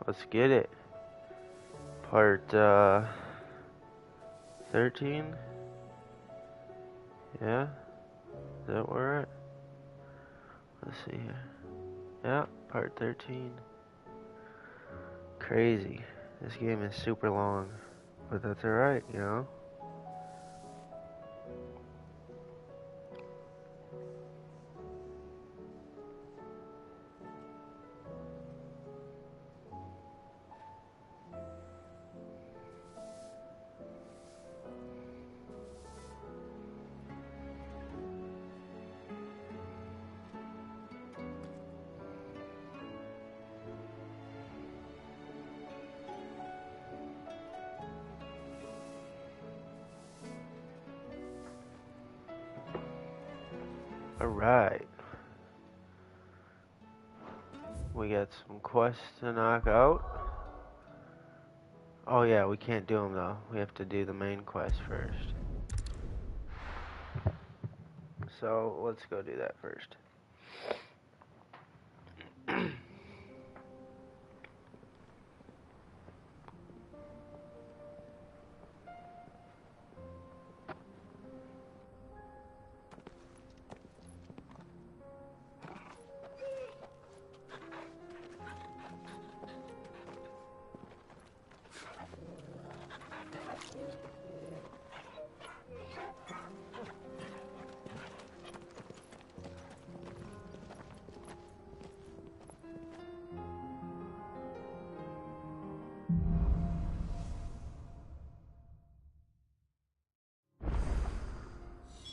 Let's get it. Part 13? Yeah? Is that where we're at? Let's see here. Yeah, part 13. Crazy. This game is super long. But that's alright, you know? Alright. We got some quests to knock out. Oh yeah, we can't do them though. We have to do the main quest first. So let's go do that first.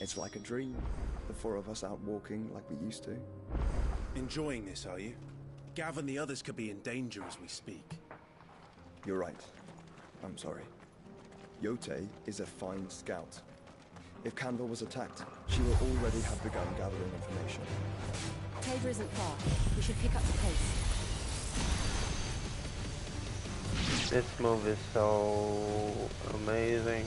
It's like a dream. The four of us out walking like we used to. Enjoying this, are you? Gav and the others could be in danger as we speak. You're right. I'm sorry. Yote is a fine scout. If Candor was attacked, she will already have begun gathering information. Tabor isn't far. We should pick up the pace. This move is so amazing.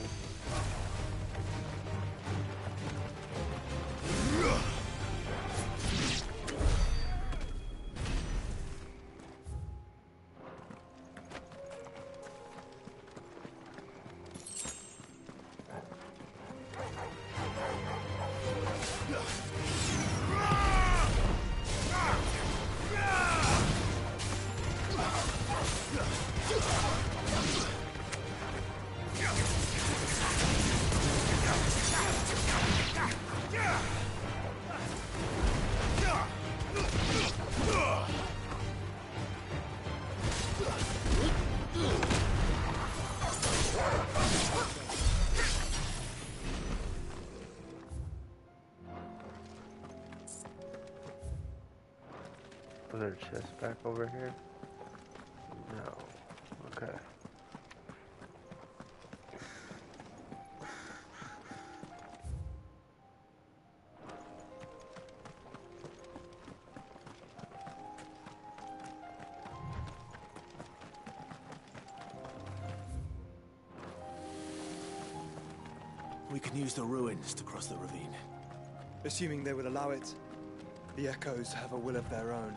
Put her chest back over here? No. Okay. We can use the ruins to cross the ravine. Assuming they would allow it, the Echoes have a will of their own.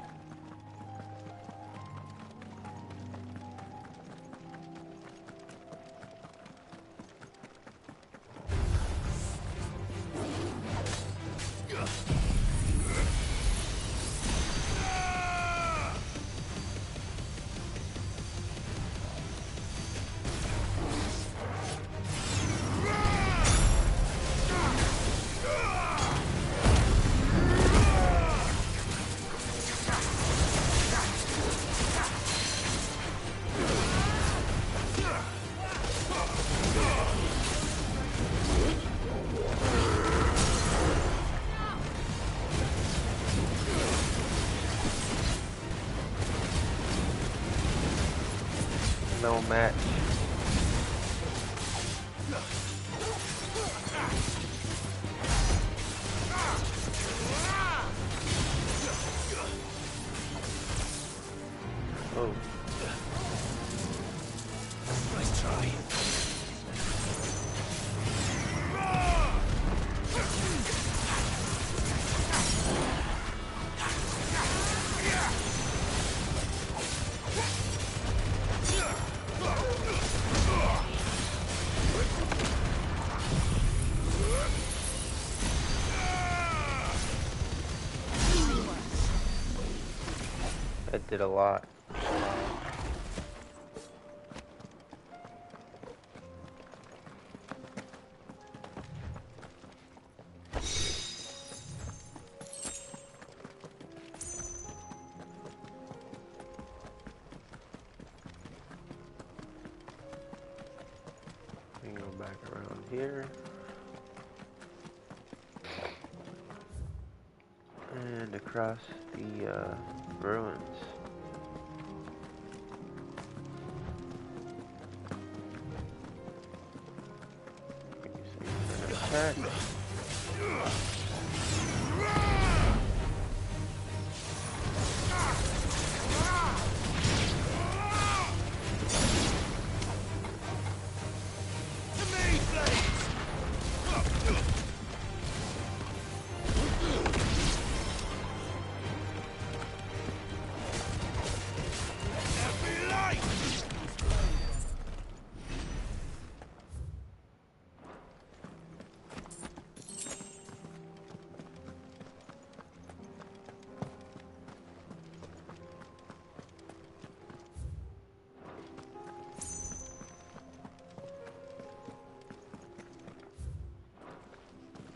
No match. Oh. Nice try. That did a lot. We can go back around here. And across the ruins. You see an attack.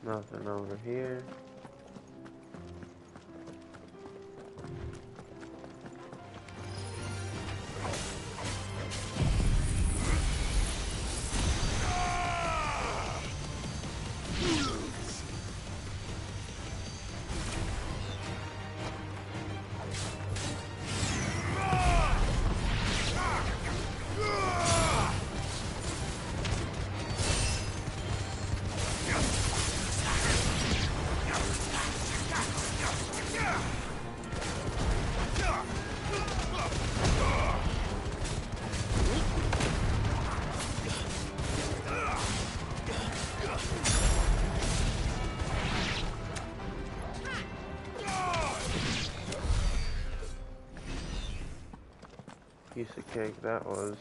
Nothing over here. Piece of cake that was.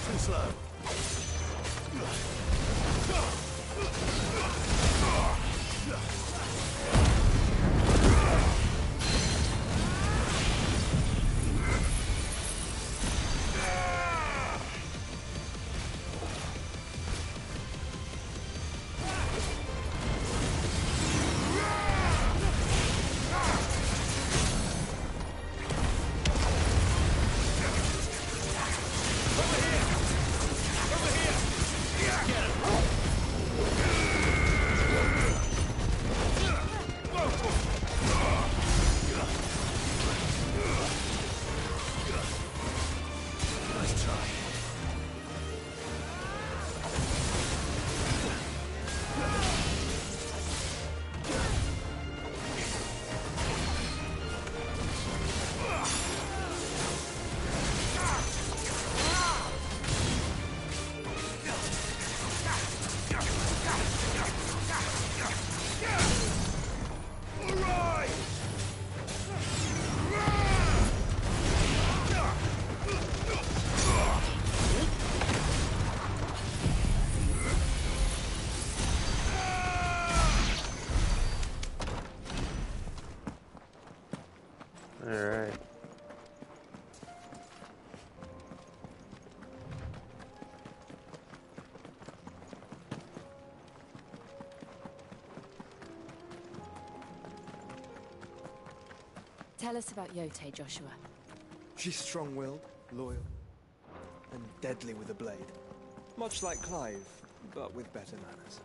Too slow. Alright. Tell us about Yote, Joshua. She's strong-willed, loyal, and deadly with a blade. Much like Clive, but with better manners.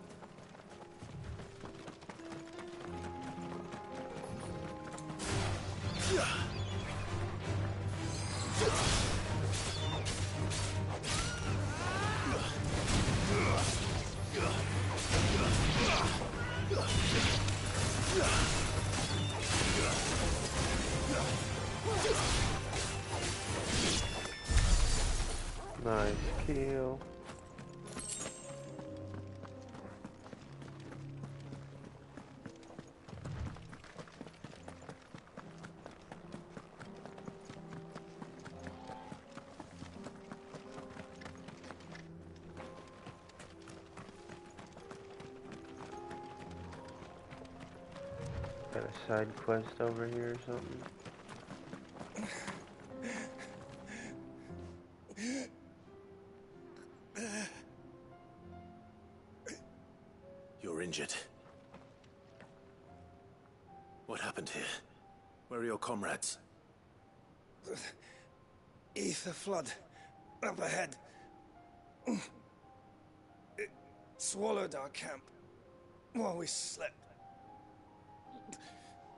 Nice kill. Got a side quest over here or something? You're injured. What happened here? Where are your comrades? Ether flood. Up ahead. It swallowed our camp while we slept.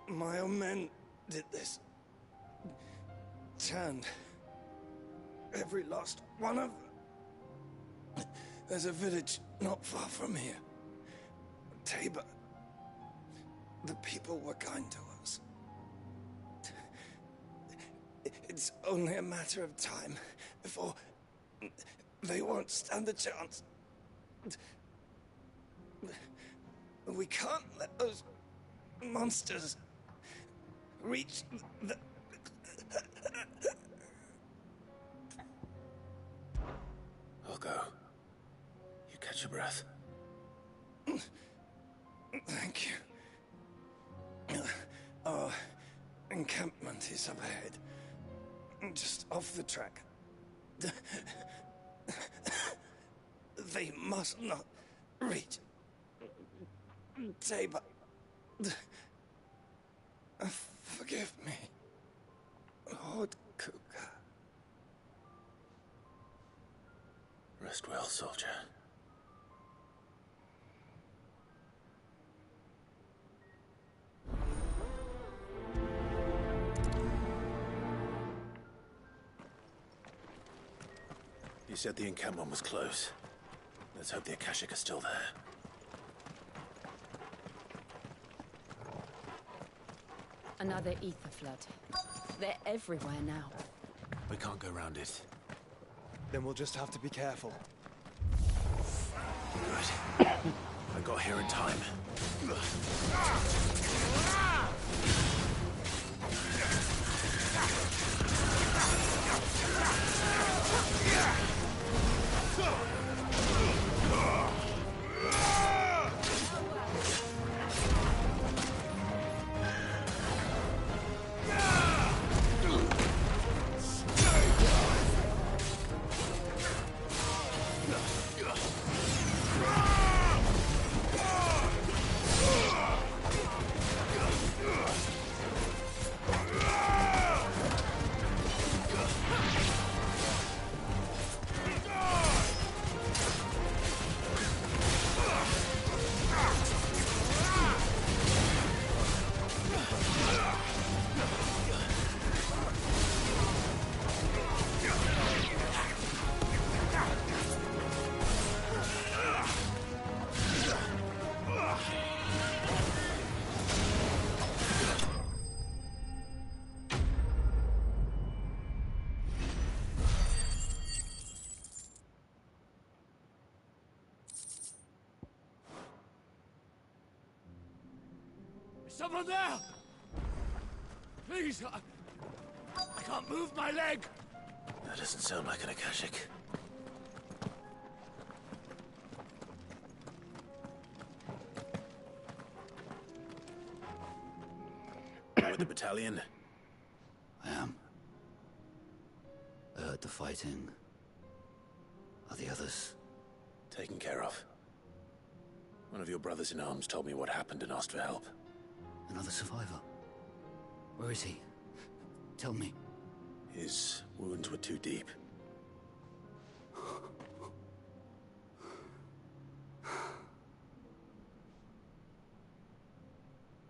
My own men did this. Turned every last one of them. There's a village not far from here. Tabor. The people were kind to us. It's only a matter of time before they won't stand a chance. We can't let those monsters reach the... I'll go. You catch your breath. Thank you. Our encampment is up ahead. Just off the track. They must not reach Tabor. Forgive me, Lord Kuka. Rest well, soldier. You said the encampment was close. Let's hope the Akashic are still there. Another ether flood. They're everywhere now. We can't go around it. Then we'll just have to be careful. Good. I got here in time. Someone there! Please, I can't move my leg! That doesn't sound like an Akashic. You with the battalion? I am. I heard the fighting. Are the others? Taken care of. One of your brothers in arms told me what happened and asked for help. Another survivor? Where is he? Tell me. His wounds were too deep.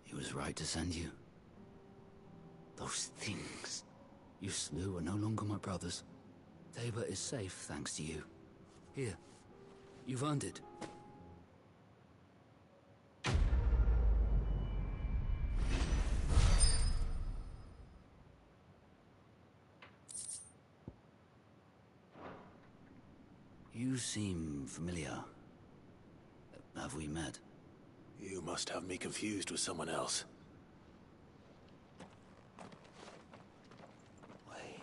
He was right to send you. Those things you slew are no longer my brothers. Tabor is safe thanks to you. Here, you've earned it. You seem familiar. Have we met? You must have me confused with someone else. Wait.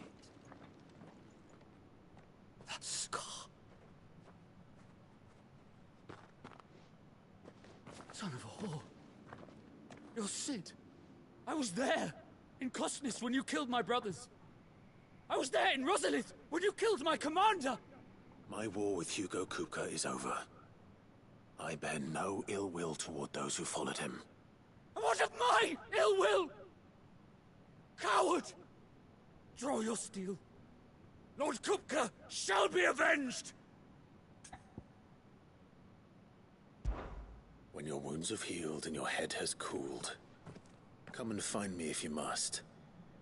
That scar. Son of a whore. You're Sid. I was there, in Kosnis, when you killed my brothers. I was there in Rosalith, when you killed my commander! My war with Hugo Kupka is over. I bear no ill will toward those who followed him. And what of my ill will? Coward! Draw your steel. Lord Kupka shall be avenged! When your wounds have healed and your head has cooled, come and find me if you must.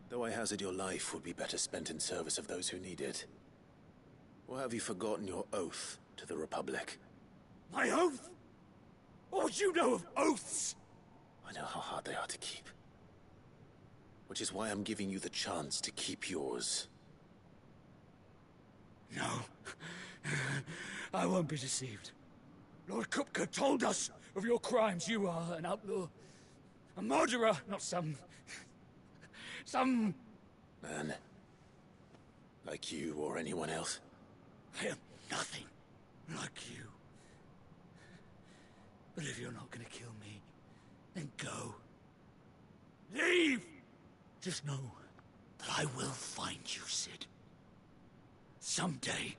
Though I hazard your life would be better spent in service of those who need it. Or have you forgotten your oath to the Republic? My oath? What would you know of oaths? I know how hard they are to keep. Which is why I'm giving you the chance to keep yours. No. I won't be deceived. Lord Kupka told us of your crimes. You are an outlaw. A murderer, not some Man. Like you or anyone else. I am nothing like you. But if you're not gonna kill me, then go. Leave! Just know that I will find you, Sid. Someday.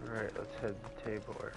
Alright, let's head to Tabor.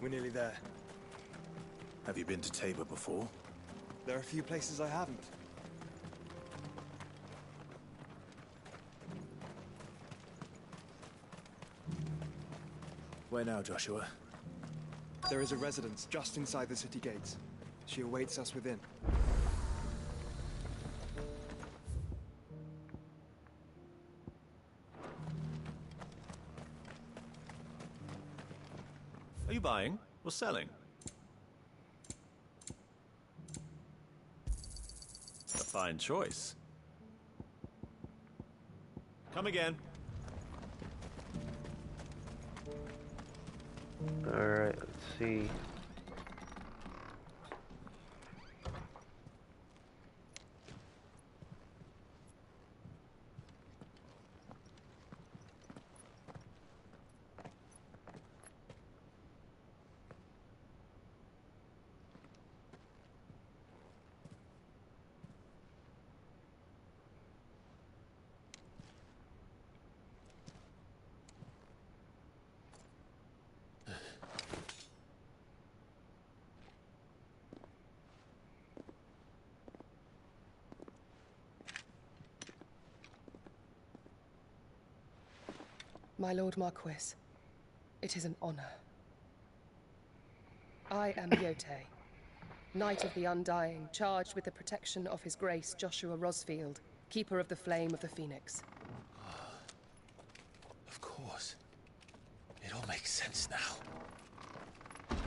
We're nearly there. Have you been to Tabor before? There are a few places I haven't. Where now, Joshua? There is a residence just inside the city gates. She awaits us within. Are you buying or selling? A fine choice. Come again. Alright, let's see. My Lord Marquis, it is an honor. I am Yote, Knight of the Undying, charged with the protection of His Grace Joshua Rosfield, Keeper of the Flame of the Phoenix. Of course. It all makes sense now.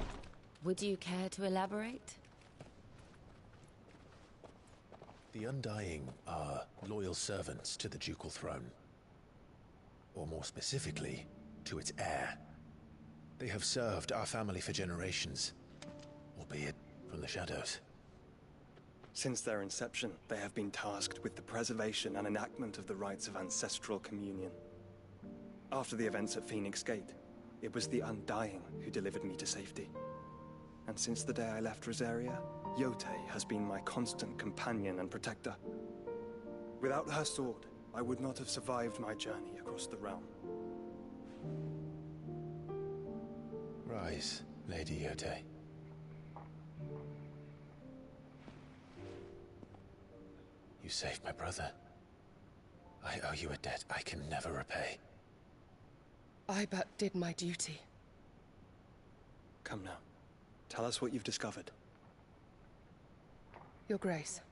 Would you care to elaborate? The Undying are loyal servants to the ducal throne. Or more specifically, to its heir. They have served our family for generations, albeit from the shadows. Since their inception, they have been tasked with the preservation and enactment of the rites of ancestral communion. After the events at Phoenix Gate, it was the Undying who delivered me to safety. And since the day I left Rosaria, Yote has been my constant companion and protector. Without her sword, I would not have survived my journey across the realm. Rise, Lady Yote. You saved my brother. I owe you a debt I can never repay. I but did my duty. Come now. Tell us what you've discovered. Your Grace.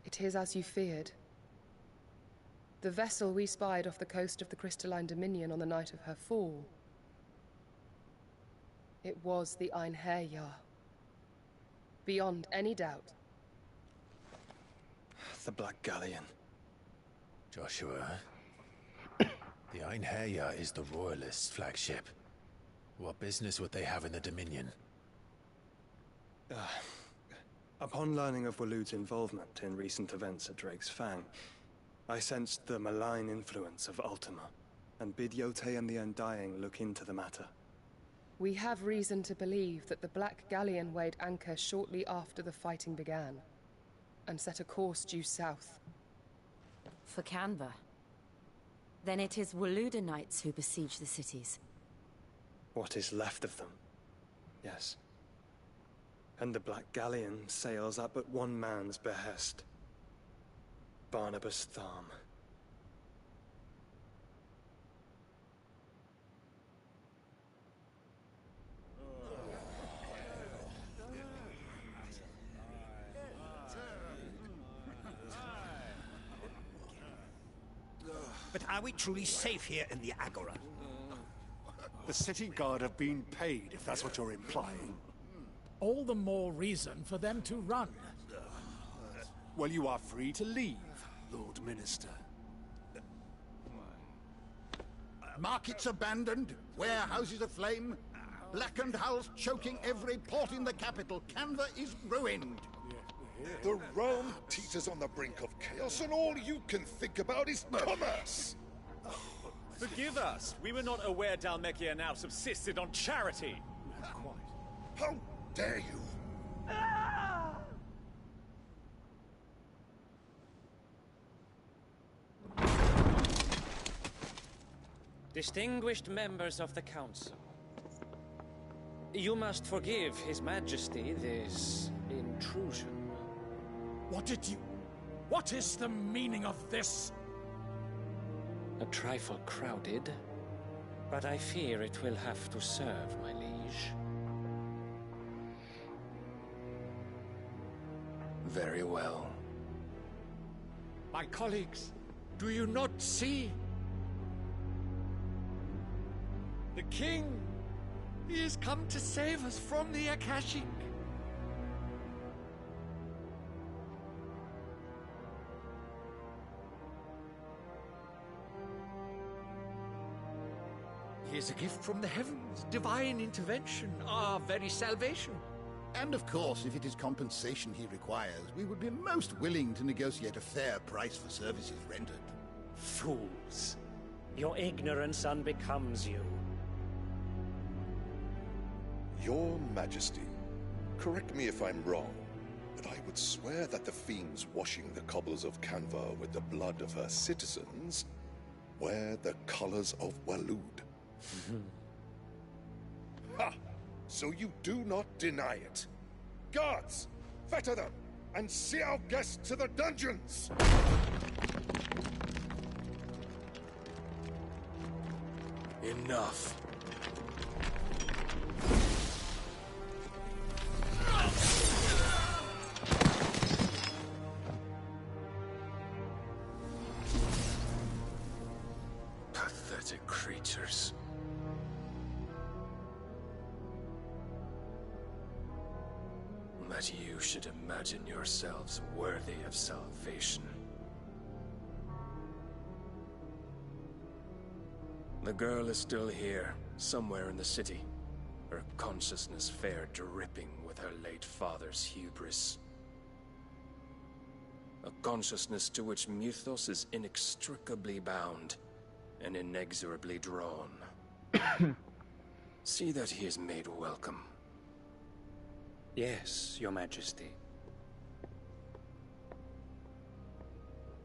It is as you feared. The vessel we spied off the coast of the Crystalline Dominion on the night of her fall. It was the Einherjar. Beyond any doubt. The Black Galleon. Joshua, the Einherjar is the Royalists' flagship. What business would they have in the Dominion? Upon learning of Waloed's involvement in recent events at Drake's Fang, I sensed the malign influence of Ultima, and bid Yote and the Undying look into the matter. We have reason to believe that the Black Galleon weighed anchor shortly after the fighting began, and set a course due south. For Canva. Then it is Waloed knights who besiege the cities. What is left of them, yes. And the Black Galleon sails at but one man's behest. Barnabas Tharm. But are we truly safe here in the Agora? The city guard have been paid, if that's what you're implying. All the more reason for them to run. Well, you are free to leave, Lord Minister. Markets abandoned, warehouses aflame, blackened hulls choking every port in the capital. Canva is ruined. The realm teeters on the brink of chaos, and all you can think about is commerce! Forgive us. We were not aware Dhalmekia now subsisted on charity. How dare you? Distinguished members of the Council, you must forgive His Majesty this intrusion. What is the meaning of this? A trifle crowded, but I fear it will have to serve, my liege. Very well. My colleagues, do you not see? The king! He has come to save us from the Akashic! He is a gift from the heavens, divine intervention, our very salvation. And of course, if it is compensation he requires, we would be most willing to negotiate a fair price for services rendered. Fools! Your ignorance unbecomes you. Your Majesty, correct me if I'm wrong, but I would swear that the fiends washing the cobbles of Canva with the blood of her citizens wear the colors of Waloed. Ha! So you do not deny it. Guards, fetter them, and see our guests to the dungeons! Enough. Pathetic creatures. That you should imagine yourselves worthy of salvation. The girl is still here, somewhere in the city. Her consciousness fair dripping with her late father's hubris. A consciousness to which Mythos is inextricably bound and inexorably drawn. See that he is made welcome. Yes, Your Majesty.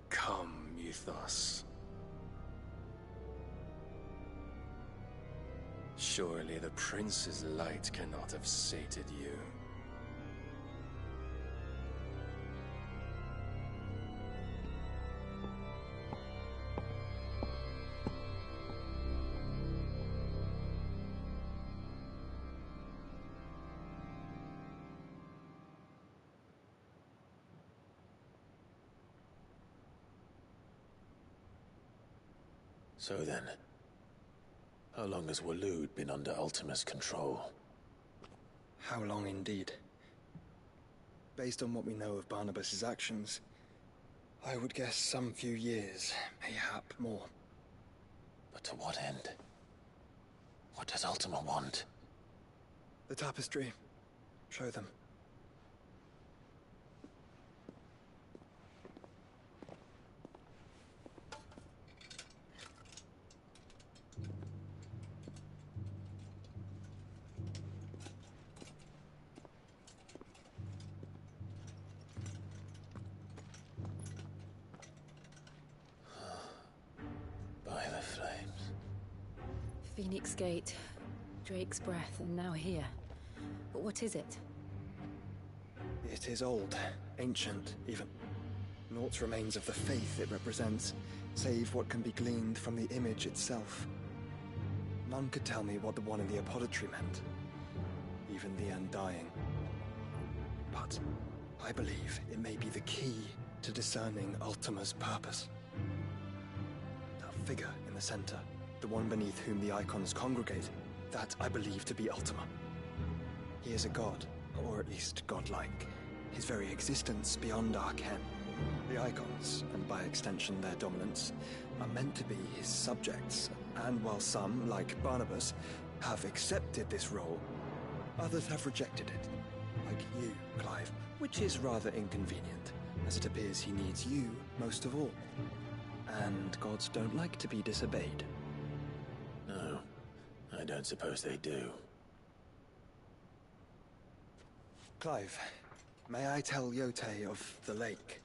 Come, Mythos. Surely the Prince's light cannot have sated you. So then, how long has Waloed been under Ultima's control? How long indeed? Based on what we know of Barnabas's actions, I would guess some few years, mayhap more. But to what end? What does Ultima want? The tapestry. Show them. Phoenix Gate, Drake's Breath, and now here. But what is it? It is old, ancient, even. Naught remains of the faith it represents, save what can be gleaned from the image itself. None could tell me what the one in the apothecary meant, even the Undying. But I believe it may be the key to discerning Ultima's purpose. That figure in the center, the one beneath whom the icons congregate, that I believe to be Ultima. He is a god, or at least godlike, his very existence beyond our ken. The icons, and by extension their dominants, are meant to be his subjects, and while some, like Barnabas, have accepted this role, others have rejected it, like you, Clive, which is rather inconvenient, as it appears he needs you most of all. And gods don't like to be disobeyed. No, I don't suppose they do. Clive, may I tell Yote of the lake?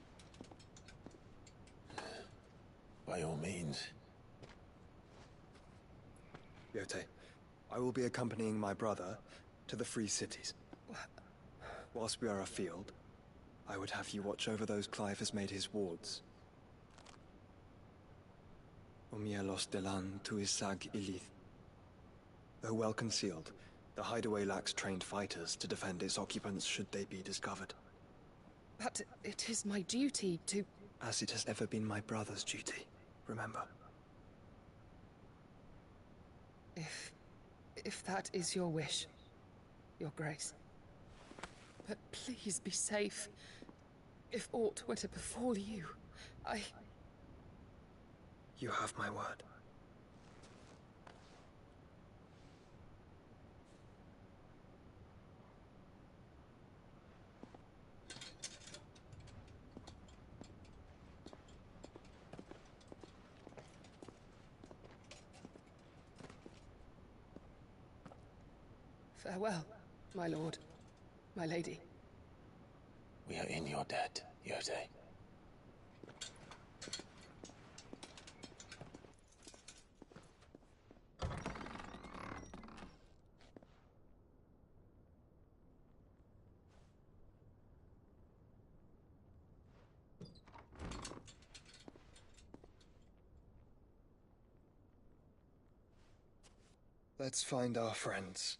By all means. Yote, I will be accompanying my brother to the Free Cities. Whilst we are afield, I would have you watch over those Clive has made his wards. Umielos delan tuisag ilith. Though well concealed, the hideaway lacks trained fighters to defend its occupants should they be discovered. But it is my duty to... As it has ever been my brother's duty, remember. If that is your wish, Your Grace. But please be safe. If aught were to befall you, You have my word. Farewell, my lord, my lady. We are in your debt, Yote. Let's find our friends.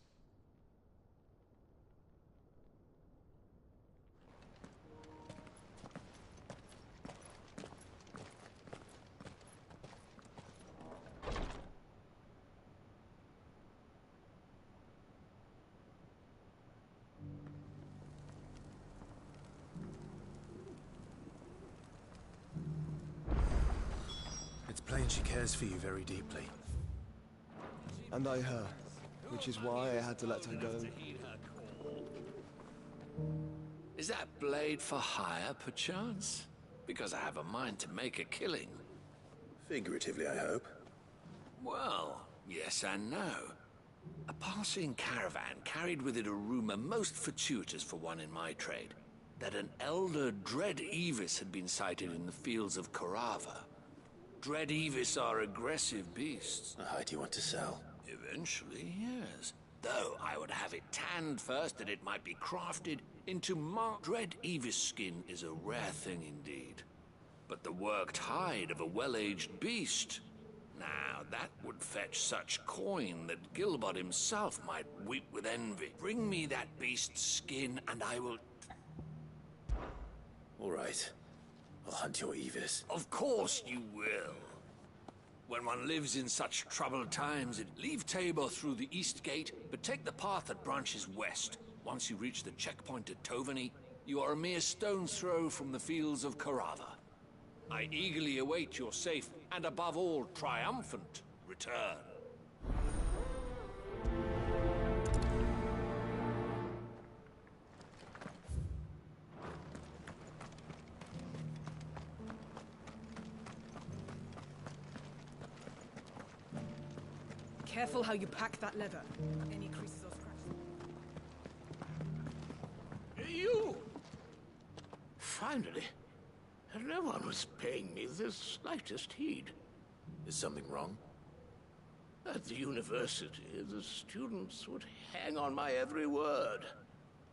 It's plain she cares for you very deeply. And I her, which is why I had to let her go. Is that blade for hire, perchance? Because I have a mind to make a killing. Figuratively, I hope. Well, yes and no. A passing caravan carried with it a rumor most fortuitous for one in my trade. that an elder Dread Evis had been sighted in the fields of Carava. Dread Evis are aggressive beasts. How do you want to sell? Eventually, yes. Though I would have it tanned first that it might be crafted into Dread Evis skin is a rare thing indeed. But the worked hide of a well-aged beast... Now, that would fetch such coin that Gilbert himself might weep with envy. Bring me that beast's skin, and I will... All right. I'll hunt your Evis. Of course you will. When one lives in such troubled times, leave Tabor through the east gate, but take the path that branches west. Once you reach the checkpoint at Tovany, you are a mere stone's throw from the fields of Carava. I eagerly await your safe, and above all, triumphant return. Careful how you pack that leather. Any creases or scratches. You! Finally. No one was paying me the slightest heed. Is something wrong? At the university, the students would hang on my every word.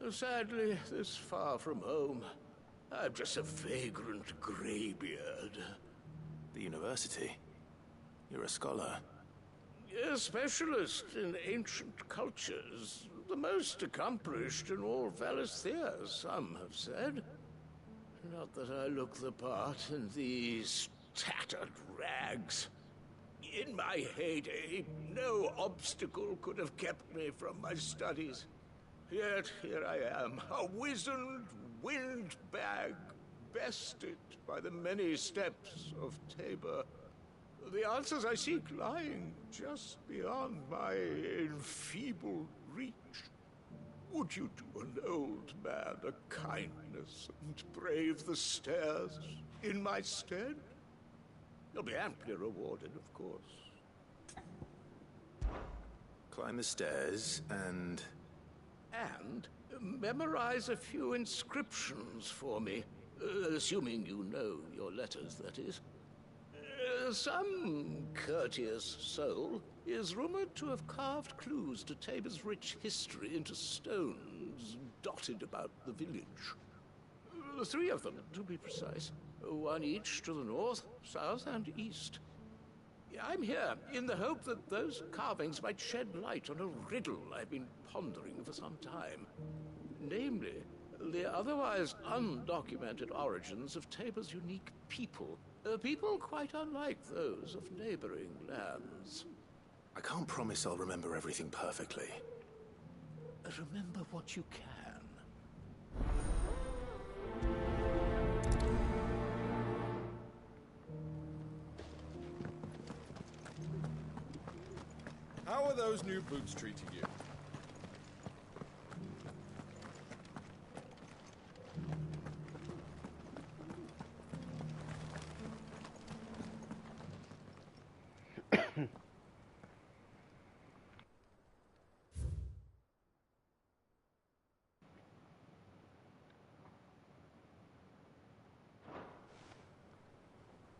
Sadly, this far from home, I'm just a vagrant graybeard. The university? You're a scholar. A specialist in ancient cultures. The most accomplished in all Valisthea, some have said. Not that I look the part in these tattered rags. In my heyday, no obstacle could have kept me from my studies. Yet here I am, a wizened windbag, bested by the many steps of Tabor. The answers I seek lying just beyond my enfeebled reach. Would you do an old man a kindness and brave the stairs in my stead? You'll be amply rewarded, of course. Climb the stairs and... And memorize a few inscriptions for me, assuming you know your letters, that is. Some courteous soul is rumored to have carved clues to Tabor's rich history into stones dotted about the village. 3 of them, to be precise. 1 each to the north, south, and east. I'm here in the hope that those carvings might shed light on a riddle I've been pondering for some time. Namely, the otherwise undocumented origins of Tabor's unique people. People quite unlike those of neighboring lands. I can't promise I'll remember everything perfectly. Remember what you can. How are those new boots treating you?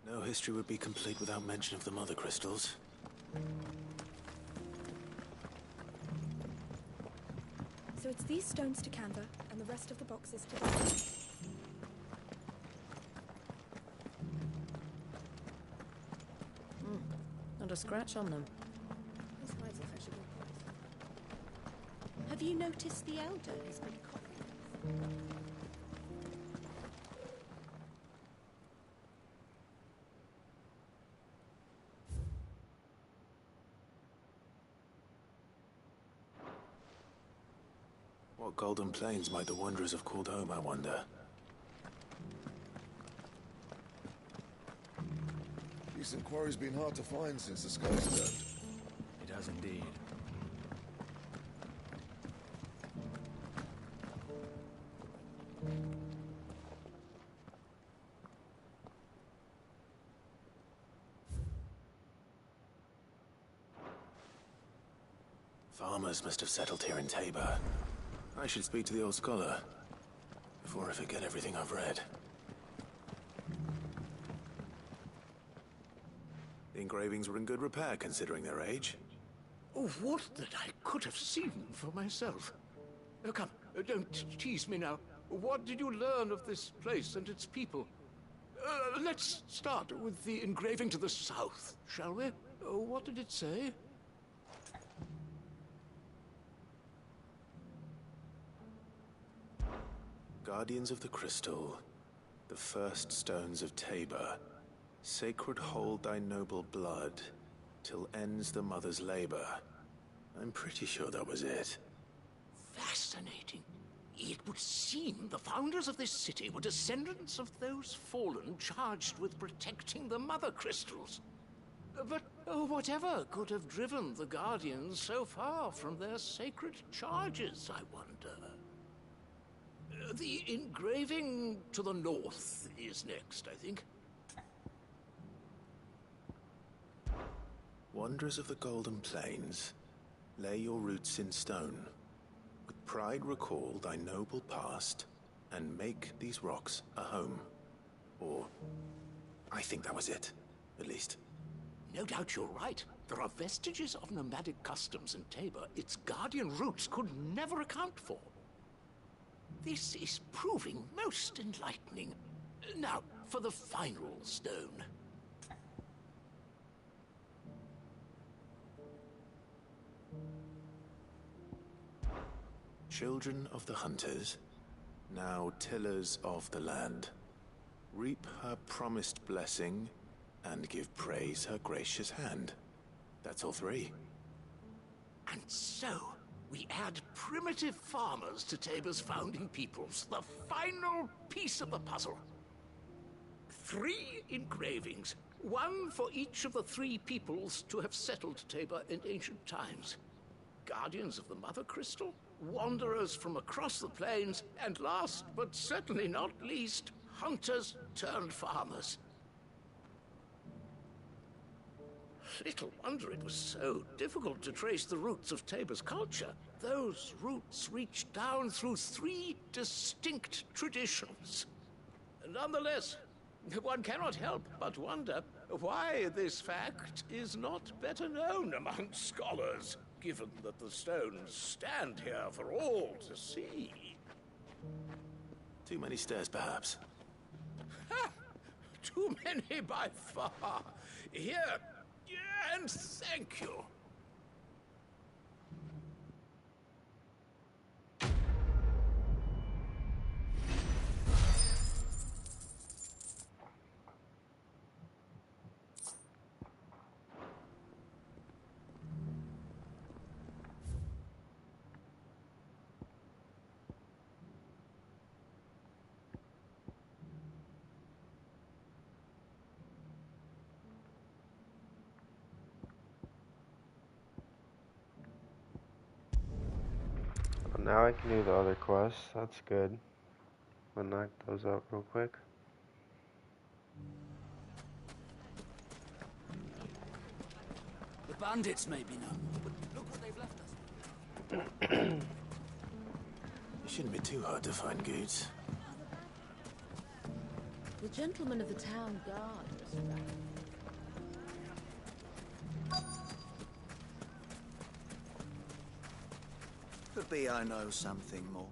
No history would be complete without mention of the Mother Crystals. So it's these stones to Canva, and the rest of the boxes to... Not a scratch on them. This hides will fetch a good price. Have you noticed the Elder has been copying? What golden plains might the Wanderers have called home, I wonder? Decent quarry's been hard to find since the sky's turned. It has indeed. Farmers must have settled here in Tabor. I should speak to the old scholar. before I forget everything I've read. The engravings were in good repair considering their age. Oh, would that I could have seen for myself. Come, don't tease me now. What did you learn of this place and its people? Let's start with the engraving to the south, shall we? What did it say? Guardians of the Crystal, the first stones of Tabor, sacred hold thy noble blood, till ends the mother's labor. I'm pretty sure that was it. Fascinating. It would seem the founders of this city were descendants of those fallen charged with protecting the mother crystals. But whatever could have driven the Guardians so far from their sacred charges, I wonder? The engraving to the north is next, I think. Wanderers of the Golden Plains, lay your roots in stone. With pride recall thy noble past, and make these rocks a home. Or, I think that was it, at least. No doubt you're right. There are vestiges of nomadic customs in Tabor its guardian roots could never account for. This is proving most enlightening. Now, for the final stone. Children of the hunters, now tillers of the land, reap her promised blessing and give praise her gracious hand. That's all three. And so, we add primitive farmers to Tabor's founding peoples, the final piece of the puzzle. 3 engravings, one for each of the 3 peoples to have settled Tabor in ancient times. Guardians of the Mother Crystal, wanderers from across the plains, and last but certainly not least, hunters turned farmers. Little wonder it was so difficult to trace the roots of Tabor's culture. Those roots reach down through 3 distinct traditions. Nonetheless, one cannot help but wonder why this fact is not better known among scholars, given that the stones stand here for all to see. Too many stairs, perhaps. Ha! Too many by far. Here, and thank you. Now I can do the other quests. That's good. I'll knock those out real quick. The bandits may be known, but look what they've left us. It shouldn't be too hard to find goods. The gentleman of the town guard was right. Could be I know something more.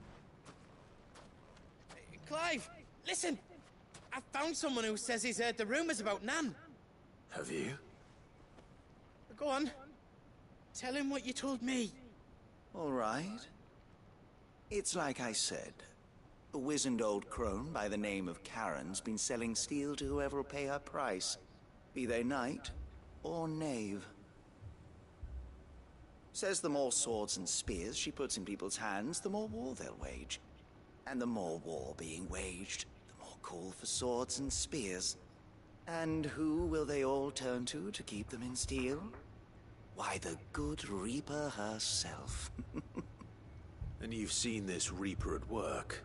Clive, listen! I found someone who says he's heard the rumors about Nan. Have you? Go on. Tell him what you told me. All right. It's like I said. A wizened old crone by the name of Karen's been selling steel to whoever will pay her price, be they knight or knave. Says the more swords and spears she puts in people's hands, the more war they'll wage. And the more war being waged, the more call for swords and spears. And who will they all turn to keep them in steel? Why, the good Reaper herself. And you've seen this Reaper at work?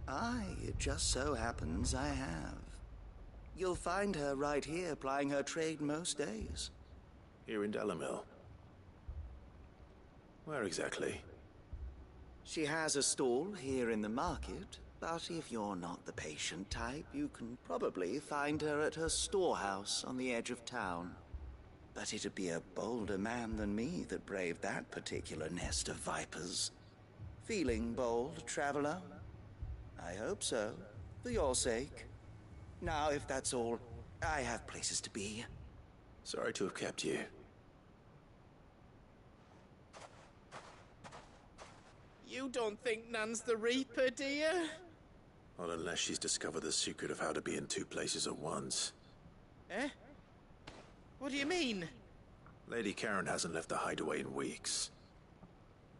Aye, it just so happens I have. You'll find her right here plying her trade most days. Here in Delamil? Where exactly? She has a stall here in the market, but if you're not the patient type, you can probably find her at her storehouse on the edge of town. But it'd be a bolder man than me that braved that particular nest of vipers. Feeling bold, traveler? I hope so, for your sake. Now, if that's all, I have places to be. Sorry to have kept you. You don't think Nan's the Reaper, do you? Not unless she's discovered the secret of how to be in two places at once. Eh? What do you mean? Lady Karen hasn't left the hideaway in weeks.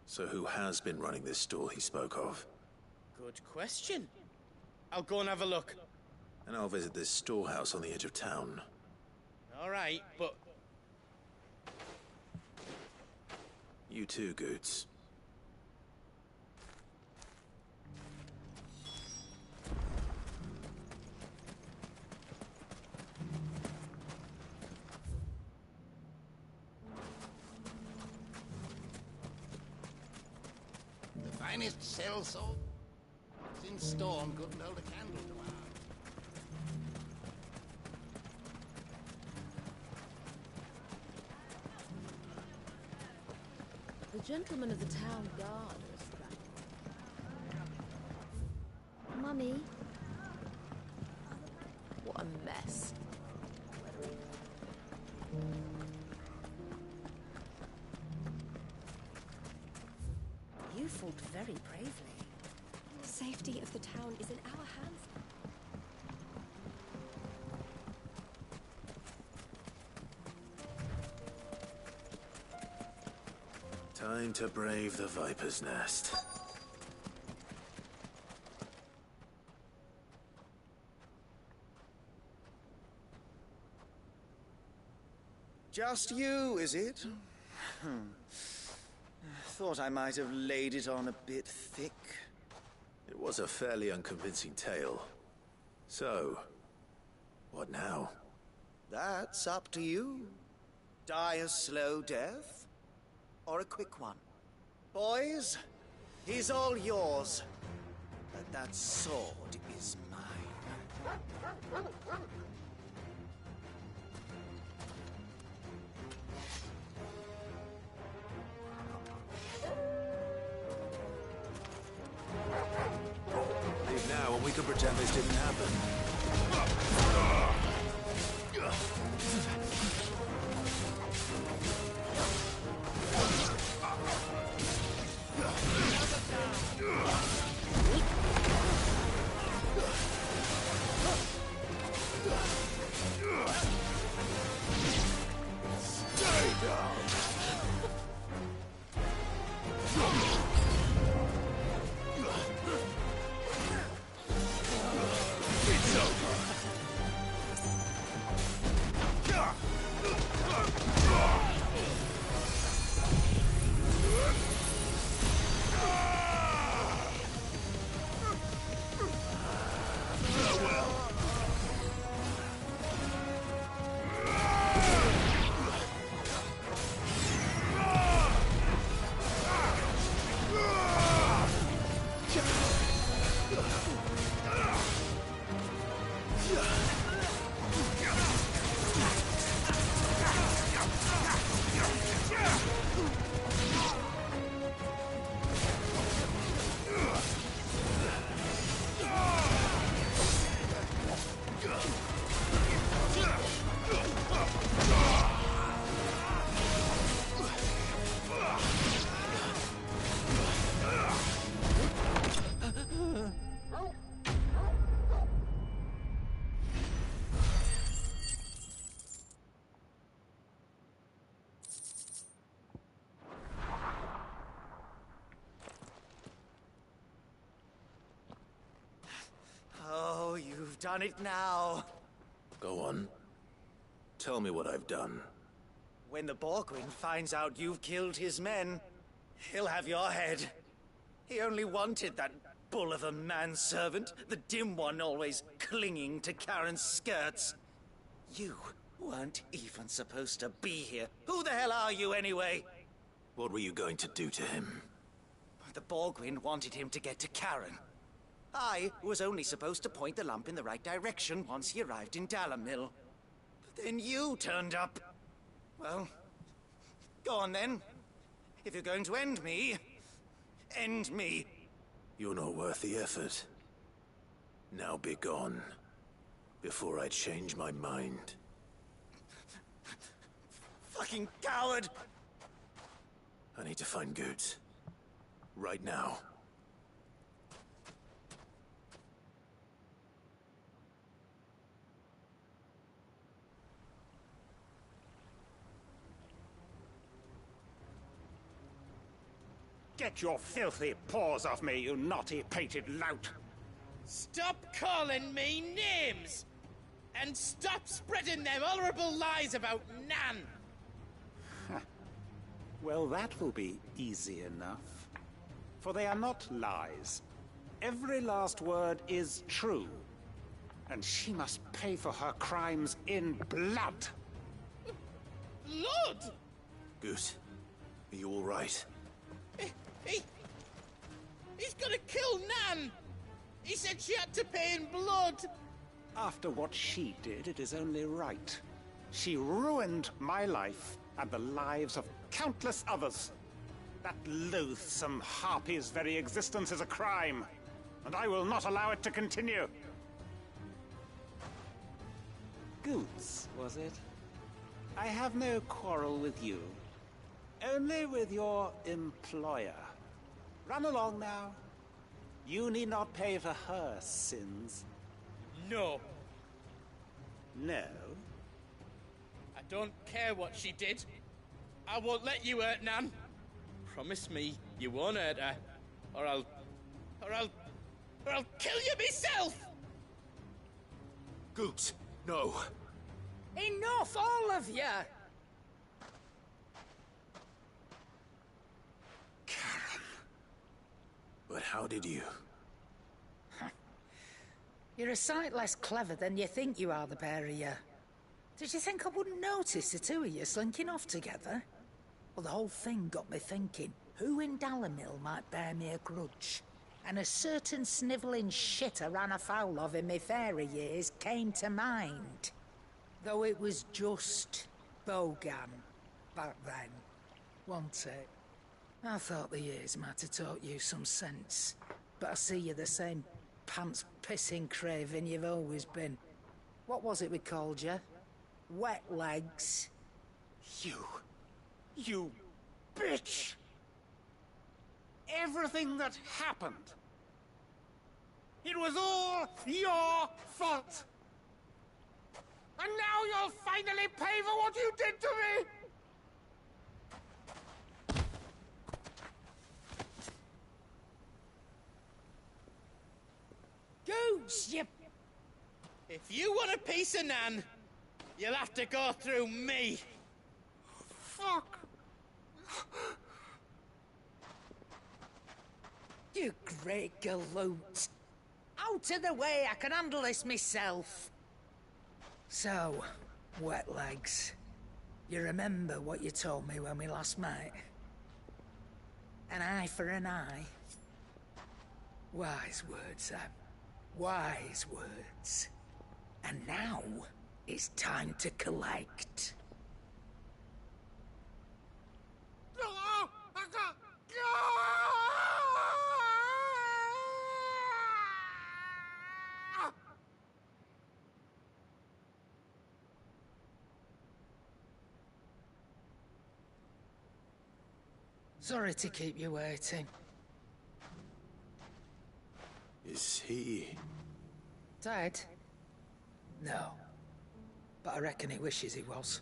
So who has been running this stall he spoke of? Good question. I'll go and have a look. And I'll visit this storehouse on the edge of town. All right, but... You too, Goots. The finest cell salt in storm couldn't hold a candle to ours. The gentleman of the town guard is back. Mummy. What a mess. You fought very bravely. The safety of the town is in our hands. Time to brave the Viper's Nest. Just you, is it? Thought I might have laid it on a bit thick. It was a fairly unconvincing tale. So, what now? That's up to you. Die a slow death, or a quick one. Boys, he's all yours. But that sword is mine. Leave now and we can pretend this didn't happen. Stay down. It's over. Oh, you've done it now. Go on. Tell me what I've done. When the Borgwyn finds out you've killed his men, he'll have your head. He only wanted that bull of a manservant, the dim one always clinging to Karen's skirts. You weren't even supposed to be here. Who the hell are you anyway? What were you going to do to him? The Borgwyn wanted him to get to Karen. I was only supposed to point the lamp in the right direction once he arrived in Dalamil. But then you turned up. Well, go on then. If you're going to end me, end me. You're not worth the effort. Now be gone, before I change my mind. Fucking coward! I need to find Goods. Right now. Get your filthy paws off me, you naughty-pated lout! Stop calling me names! And stop spreading them horrible lies about Nan! Well, that will be easy enough. For they are not lies. Every last word is true. And she must pay for her crimes in blood. Blood? Goose, are you all right? He's gonna kill Nan! He said she had to pay in blood! After what she did, it is only right. She ruined my life and the lives of countless others. That loathsome harpy's very existence is a crime, and I will not allow it to continue. Goods, was it? I have no quarrel with you. Only with your employer. Run along now. You need not pay for her sins. No. No? I don't care what she did. I won't let you hurt Nan. Promise me you won't hurt her, or I'll kill you myself! Goops, no. Enough, all of you! But how did you? You're a sight less clever than you think you are, the pair of you. Did you think I wouldn't notice the two of you slinking off together? Well, the whole thing got me thinking, who in Dalamil might bear me a grudge? And a certain snivelling shit I ran afoul of in my fairy years came to mind. Though it was just Bogan back then, wasn't it? I thought the years might have taught you some sense, but I see you're the same pants-pissing craven you've always been. What was it we called you? Wet legs? You bitch! Everything that happened, it was all your fault! And now you'll finally pay for what you did to me! Gooch, you... If you want a piece of Nan, you'll have to go through me. Fuck! You great galoot. Out of the way, I can handle this myself. So, wet legs. You remember what you told me when we last met? An eye for an eye. Wise words, Sam. Wise words. And now, it's time to collect. Sorry to keep you waiting. Is he... Dead? No. But I reckon he wishes he was.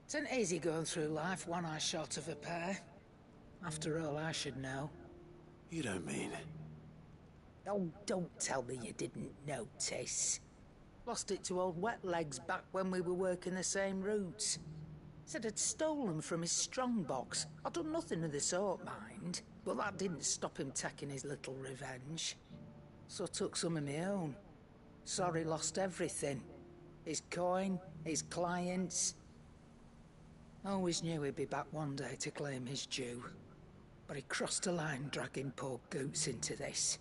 It isn't easy going through life one eye short of a pair. After all, I should know. You don't mean... Oh, don't tell me you didn't notice. Lost it to old Wet Legs back when we were working the same routes. Said I'd stolen from his strongbox. I'd done nothing of the sort, mind. But that didn't stop him taking his little revenge. So I took some of my own. Sorry, lost everything. His coin, his clients. Always knew he'd be back one day to claim his due. But he crossed a line dragging poor Goots into this.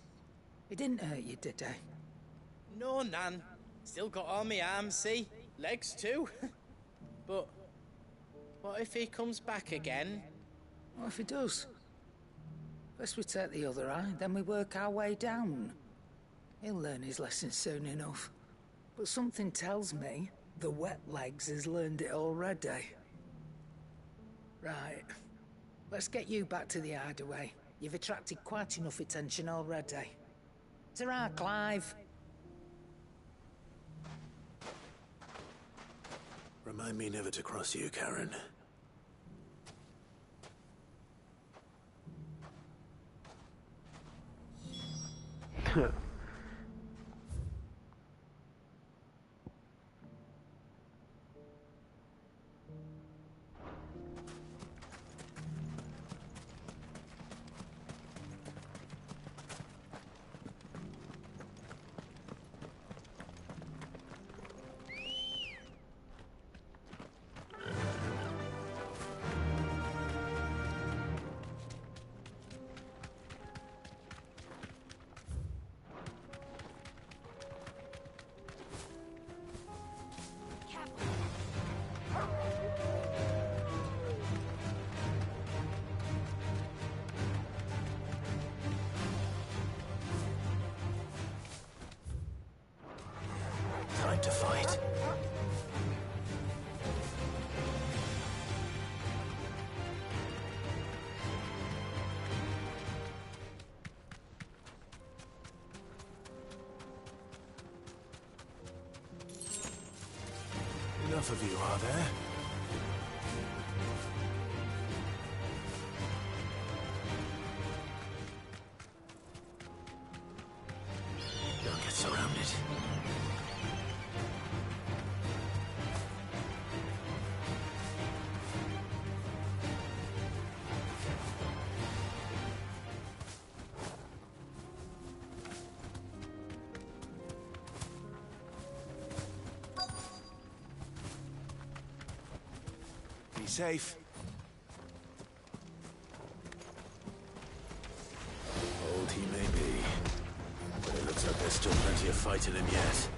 He didn't hurt you, did he? No, Nan. Still got all my arms, see? Legs too. But what if he comes back again? What if he does? First we take the other eye, then we work our way down. He'll learn his lesson soon enough. But something tells me the wet legs has learned it already. Right. Let's get you back to the hideaway. You've attracted quite enough attention already. Ta-ra, Clive. Remind me never to cross you, Karen. Time to fight. Enough of you, are there? Don't get surrounded. Be safe. Old he may be, but it looks like there's still plenty of fight in him yet.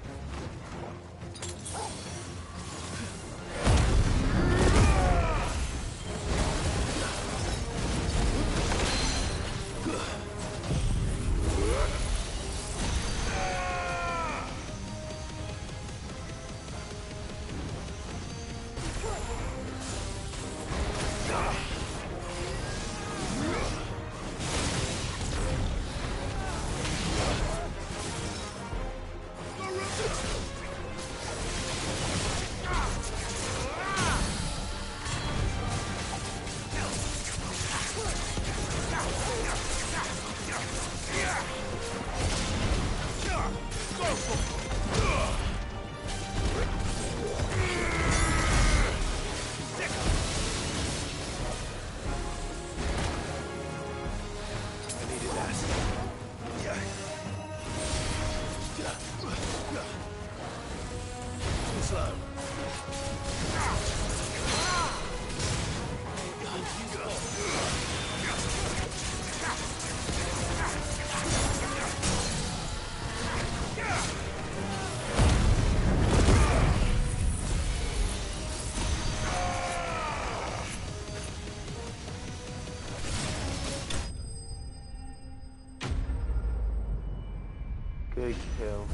Good kill.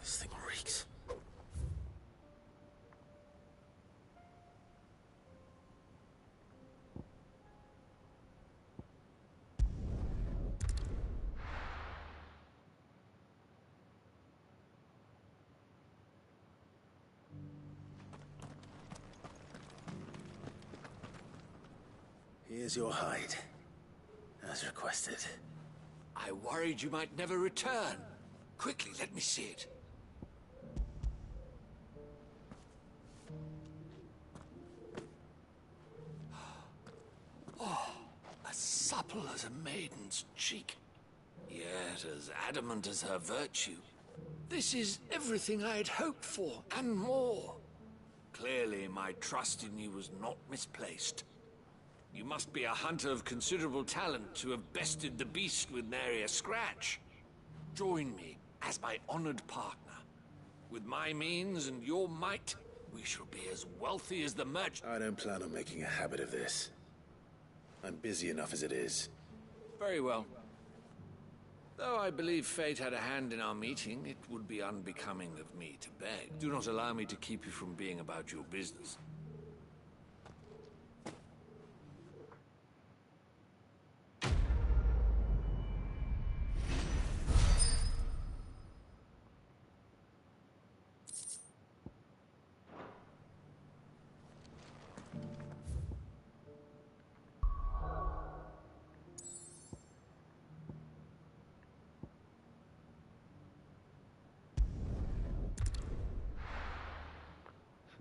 This thing reeks. Here's your hide, as requested. I worried you might never return. Quickly, let me see it. Oh, as supple as a maiden's cheek, yet as adamant as her virtue. This is everything I had hoped for, and more. Clearly, my trust in you was not misplaced. You must be a hunter of considerable talent to have bested the beast with nary a scratch. Join me as my honored partner. With my means and your might, we shall be as wealthy as the merchant. I don't plan on making a habit of this. I'm busy enough as it is. Very well. Though I believe fate had a hand in our meeting, it would be unbecoming of me to beg. Do not allow me to keep you from being about your business.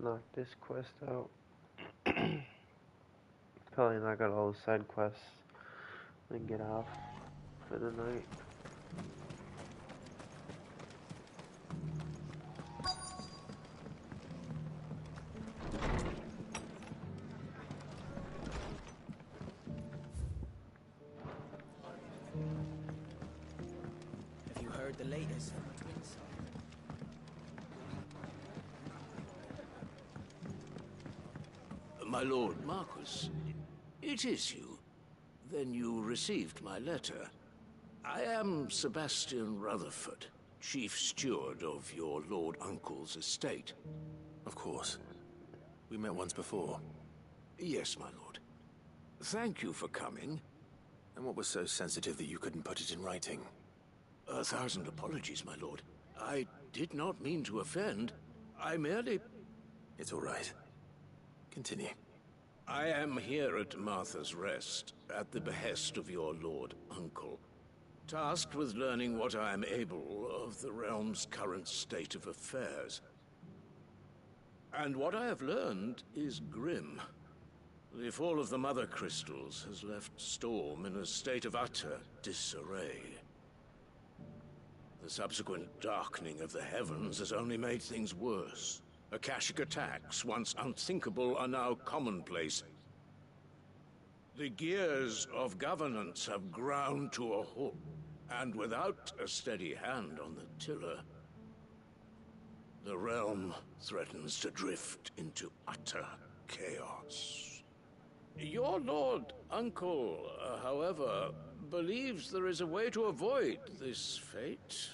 Knock this quest out. Probably knock out all the side quests and get off for the night. Have you heard the latest from the twin side? My lord Marquis, it is you. Then you received my letter. I am Sebastian Rutherford, chief steward of your lord uncle's estate. Of course. We met once before. Yes, my lord. Thank you for coming. And what was so sensitive that you couldn't put it in writing? 1,000 apologies, my lord. I did not mean to offend. I merely... It's all right. Continue. I am here at Martha's Rest, at the behest of your lord uncle, tasked with learning what I am able of the realm's current state of affairs. And what I have learned is grim. The fall of the Mother Crystals has left Storm in a state of utter disarray. The subsequent darkening of the heavens has only made things worse. Akashic attacks, once unthinkable, are now commonplace. The gears of governance have ground to a halt, and without a steady hand on the tiller, the realm threatens to drift into utter chaos. Your lord uncle, however, believes there is a way to avoid this fate,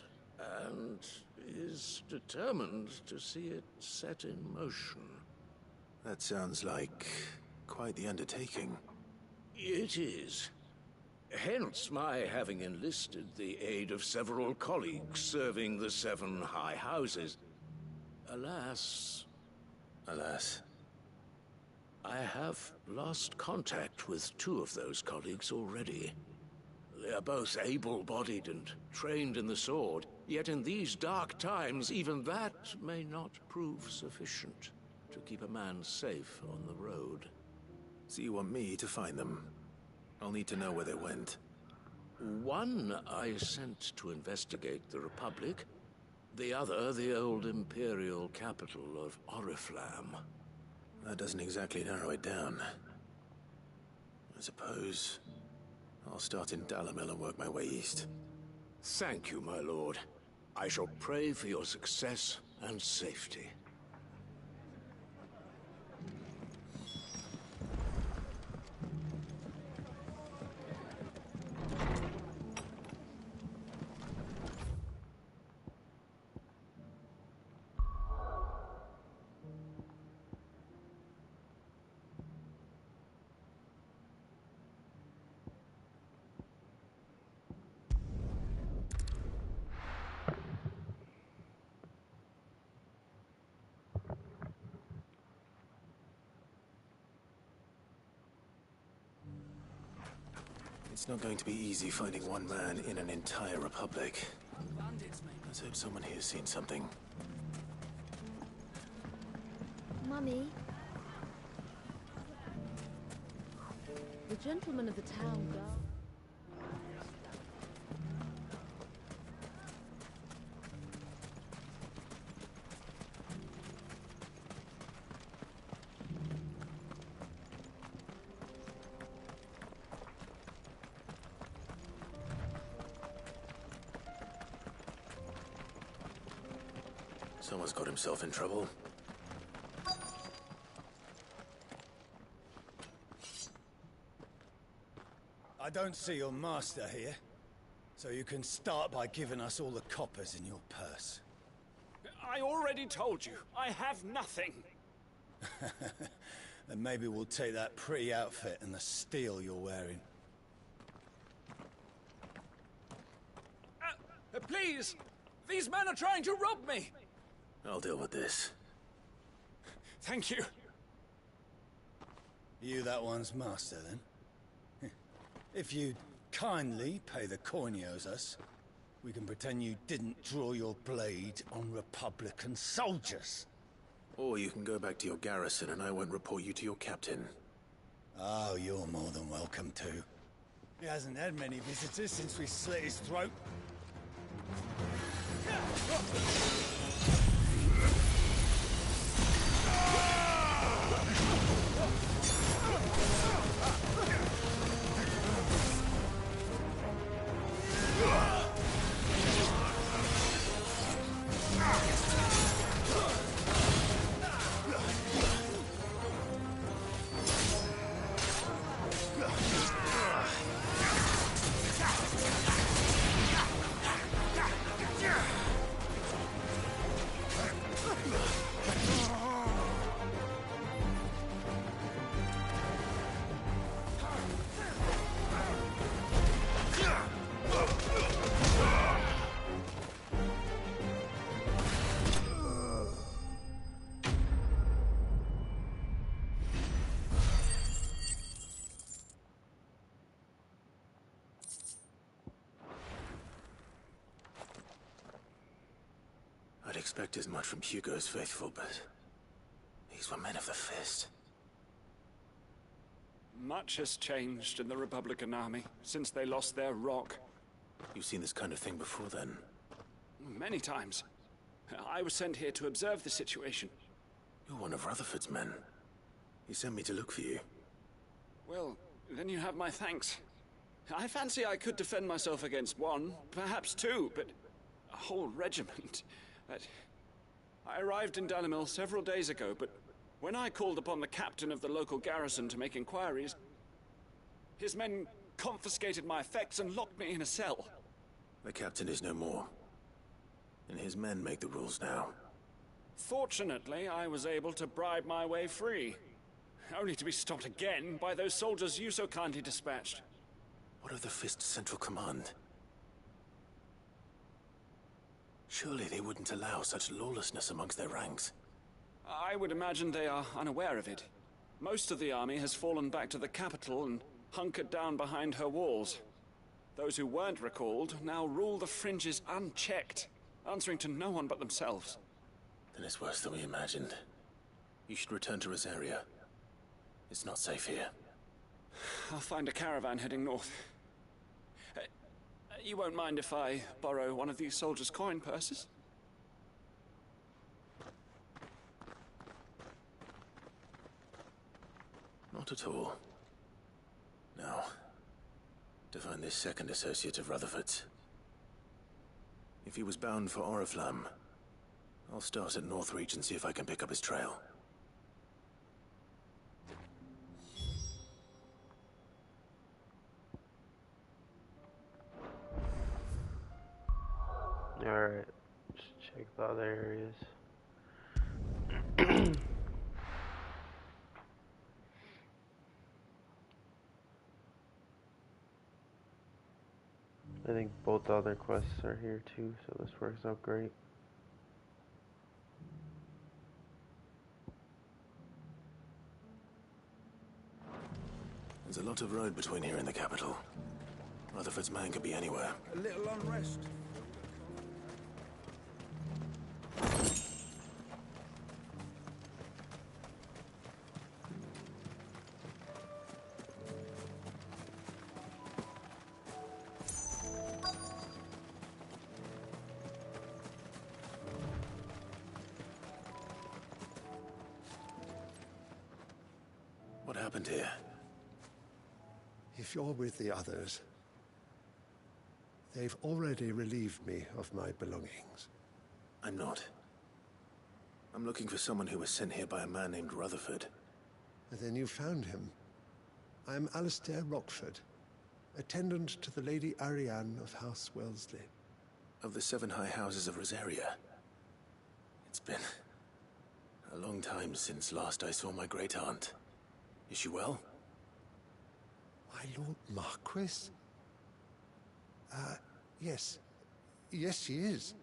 and is determined to see it set in motion. That sounds like quite the undertaking. It is. Hence my having enlisted the aid of several colleagues serving the 7 high houses. Alas... Alas? I have lost contact with 2 of those colleagues already. They are both able-bodied and trained in the sword, yet in these dark times, even that may not prove sufficient to keep a man safe on the road. So you want me to find them? I'll need to know where they went. One I sent to investigate the Republic, the other the old Imperial capital of Oriflamme. That doesn't exactly narrow it down. I suppose I'll start in Dalamil and work my way east. Thank you, my lord. I shall pray for your success and safety. It's not going to be easy finding one man in an entire republic. Let's hope someone here's seen something. Mummy? The gentleman of the town guard. Someone's got himself in trouble. I don't see your master here, so you can start by giving us all the coppers in your purse. I already told you, I have nothing. Then maybe we'll take that pretty outfit and the steel you're wearing. Please! These men are trying to rob me! I'll deal with this. Thank you. You that one's master, then? If you kindly pay the coin he owes us, we can pretend you didn't draw your blade on Republican soldiers. Or you can go back to your garrison and I won't report you to your captain. Oh, you're more than welcome to. He hasn't had many visitors since we slit his throat. I'd expect as much from Hugo's faithful, but these were men of the fist. Much has changed in the Republican army since they lost their rock. You've seen this kind of thing before, then? Many times. I was sent here to observe the situation. You're one of Rutherford's men. He sent me to look for you. Well, then you have my thanks. I fancy I could defend myself against one, perhaps two, but a whole regiment. I arrived in Dalimil several days ago, but when I called upon the captain of the local garrison to make inquiries, his men confiscated my effects and locked me in a cell. The captain is no more, and his men make the rules now. Fortunately, I was able to bribe my way free, only to be stopped again by those soldiers you so kindly dispatched. What of the Fist's central command? Surely they wouldn't allow such lawlessness amongst their ranks. I would imagine they are unaware of it. Most of the army has fallen back to the capital and hunkered down behind her walls. Those who weren't recalled now rule the fringes unchecked, answering to no one but themselves. Then it's worse than we imagined. You should return to Rosaria. It's not safe here. I'll find a caravan heading north. You won't mind if I borrow one of these soldiers' coin purses? Not at all. Now, to find this second associate of Rutherford's. If he was bound for Oriflamme, I'll start at Northreach and see if I can pick up his trail. Alright, just check the other areas. I think both the other quests are here too, so this works out great. There's a lot of road between here and the capital. Rutherford's man could be anywhere. A little unrest. What happened here? If you're with the others, they've already relieved me of my belongings. I'm not. I'm looking for someone who was sent here by a man named Rutherford. And then you found him. I am Alistair Rockford, attendant to the Lady Ariane of House Wellesley. Of the 7 high houses of Rosaria. It's been a long time since last I saw my great-aunt. Is she well? My Lord Marquis? Yes. Yes, she is.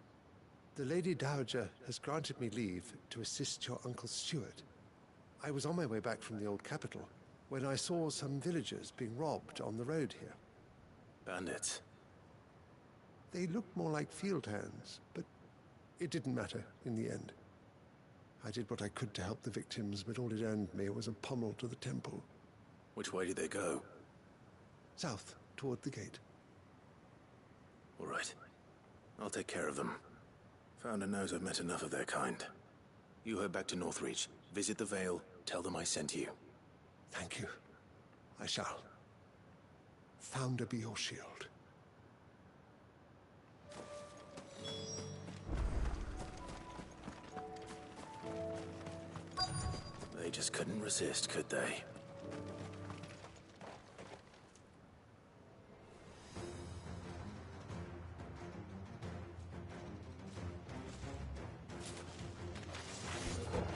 The Lady Dowager has granted me leave to assist your Uncle Stuart. I was on my way back from the old capital when I saw some villagers being robbed on the road here. Bandits? They looked more like field hands, but it didn't matter in the end. I did what I could to help the victims, but all it earned me was a pommel to the temple. Which way did they go? South, toward the gate. All right. I'll take care of them. Founder knows I've met enough of their kind. You head back to Northreach, visit the Vale, tell them I sent you. Thank you. I shall. Founder be your shield. They just couldn't resist, could they?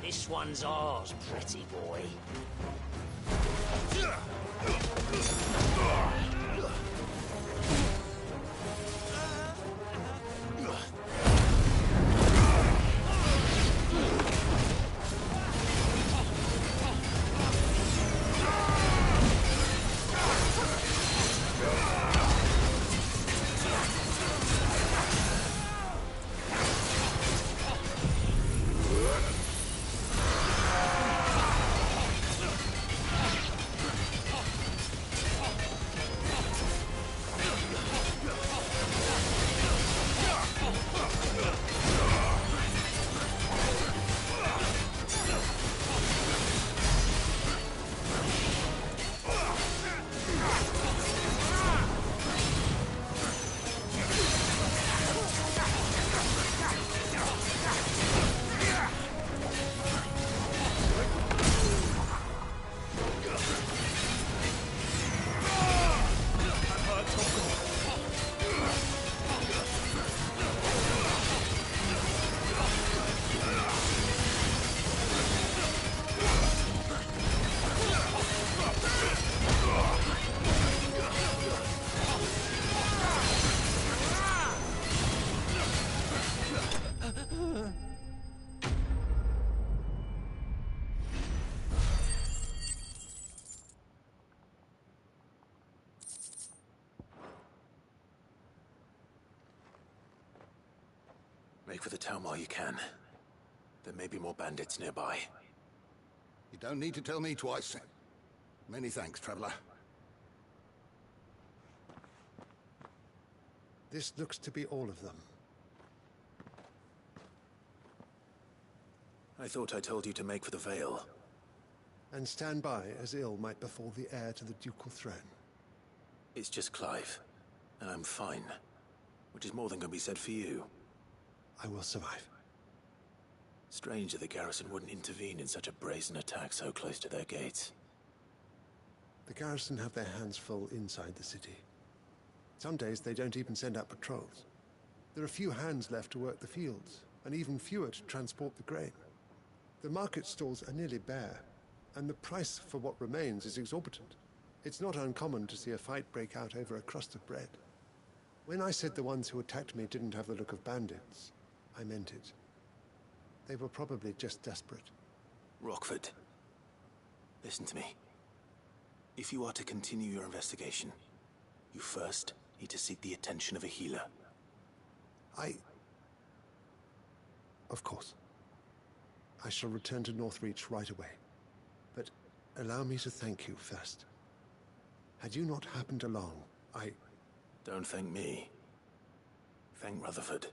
This one's ours, pretty boy. Make for the town while you can. There may be more bandits nearby. You don't need to tell me twice. Many thanks, traveler. This looks to be all of them. I thought I told you to make for the Vale. And stand by as ill might befall the heir to the ducal throne. It's just Clive, and I'm fine. Which is more than can be said for you. I will survive. Strange that the garrison wouldn't intervene in such a brazen attack so close to their gates. The garrison have their hands full inside the city. Some days they don't even send out patrols. There are few hands left to work the fields, and even fewer to transport the grain. The market stalls are nearly bare, and the price for what remains is exorbitant. It's not uncommon to see a fight break out over a crust of bread. When I said the ones who attacked me didn't have the look of bandits, I meant it. They were probably just desperate. Rockford, listen to me. If you are to continue your investigation, you first need to seek the attention of a healer. Of course. I shall return to Northreach right away. But allow me to thank you first. Had you not happened along, Don't thank me. Thank Rutherford.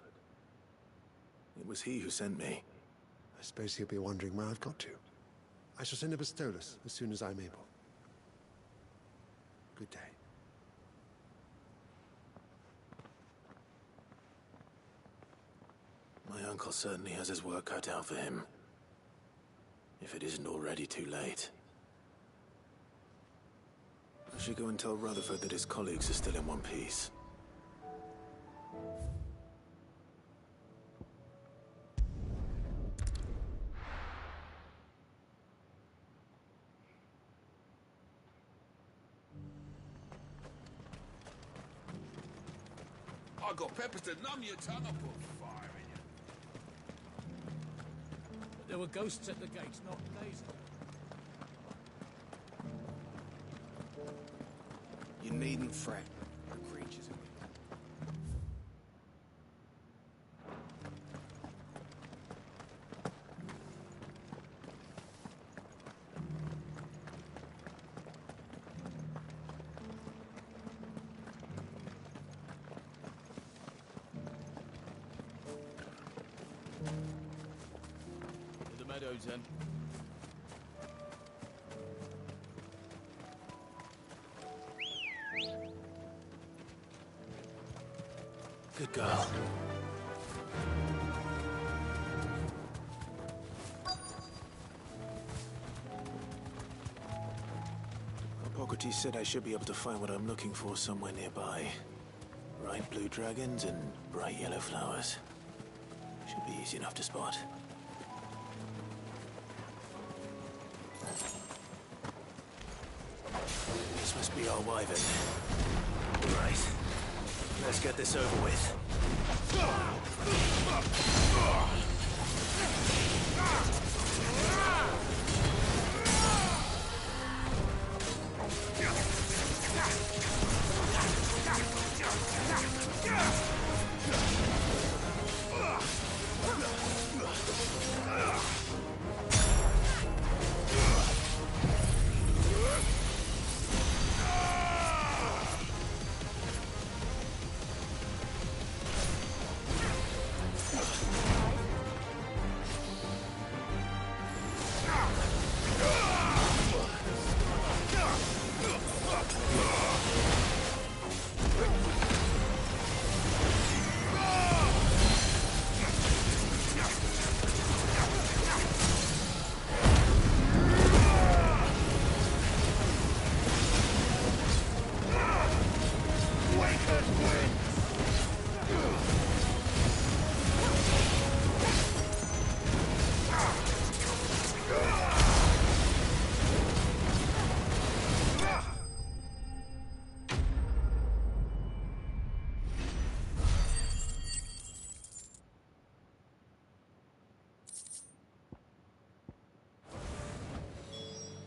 It was he who sent me. I suppose he'll be wondering where I've got to. I shall send a Bastolus as soon as I'm able. Good day. My uncle certainly has his work cut out for him. if it isn't already too late. I should go and tell Rutherford that his colleagues are still in one piece. I got peppers to numb your tongue. I put fire in you. There were ghosts at the gates not days ago. You needn't fret. The creatures are To the meadows, then. Good girl. Hippocrates said I should be able to find what I'm looking for somewhere nearby. Bright blue dragons and bright yellow flowers. Should be easy enough to spot. This must be our wyvern. Right. Let's get this over with.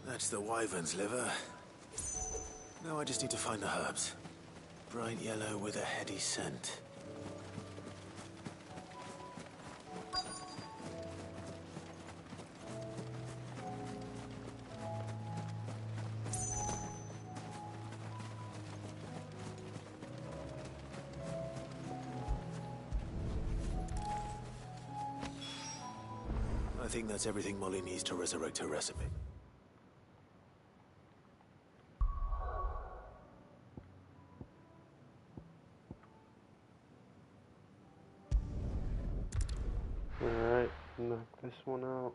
That's the wyvern's liver. Now I just need to find the herbs. Bright yellow with a heady scent. I think that's everything Molly needs to resurrect her recipe. Alright, knock this one out.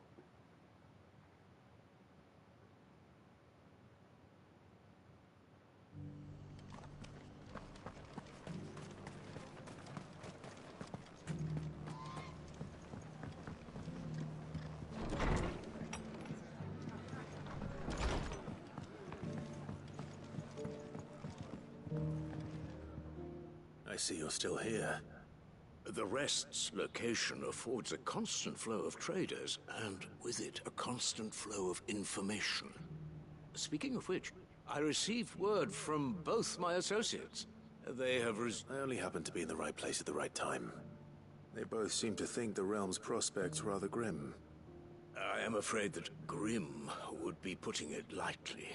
I see you're still here. The Rest's location affords a constant flow of traders, and with it, a constant flow of information. Speaking of which, I received word from both my associates. They have I only happened to be in the right place at the right time. They both seem to think the realm's prospects rather grim. I am afraid that grim would be putting it lightly.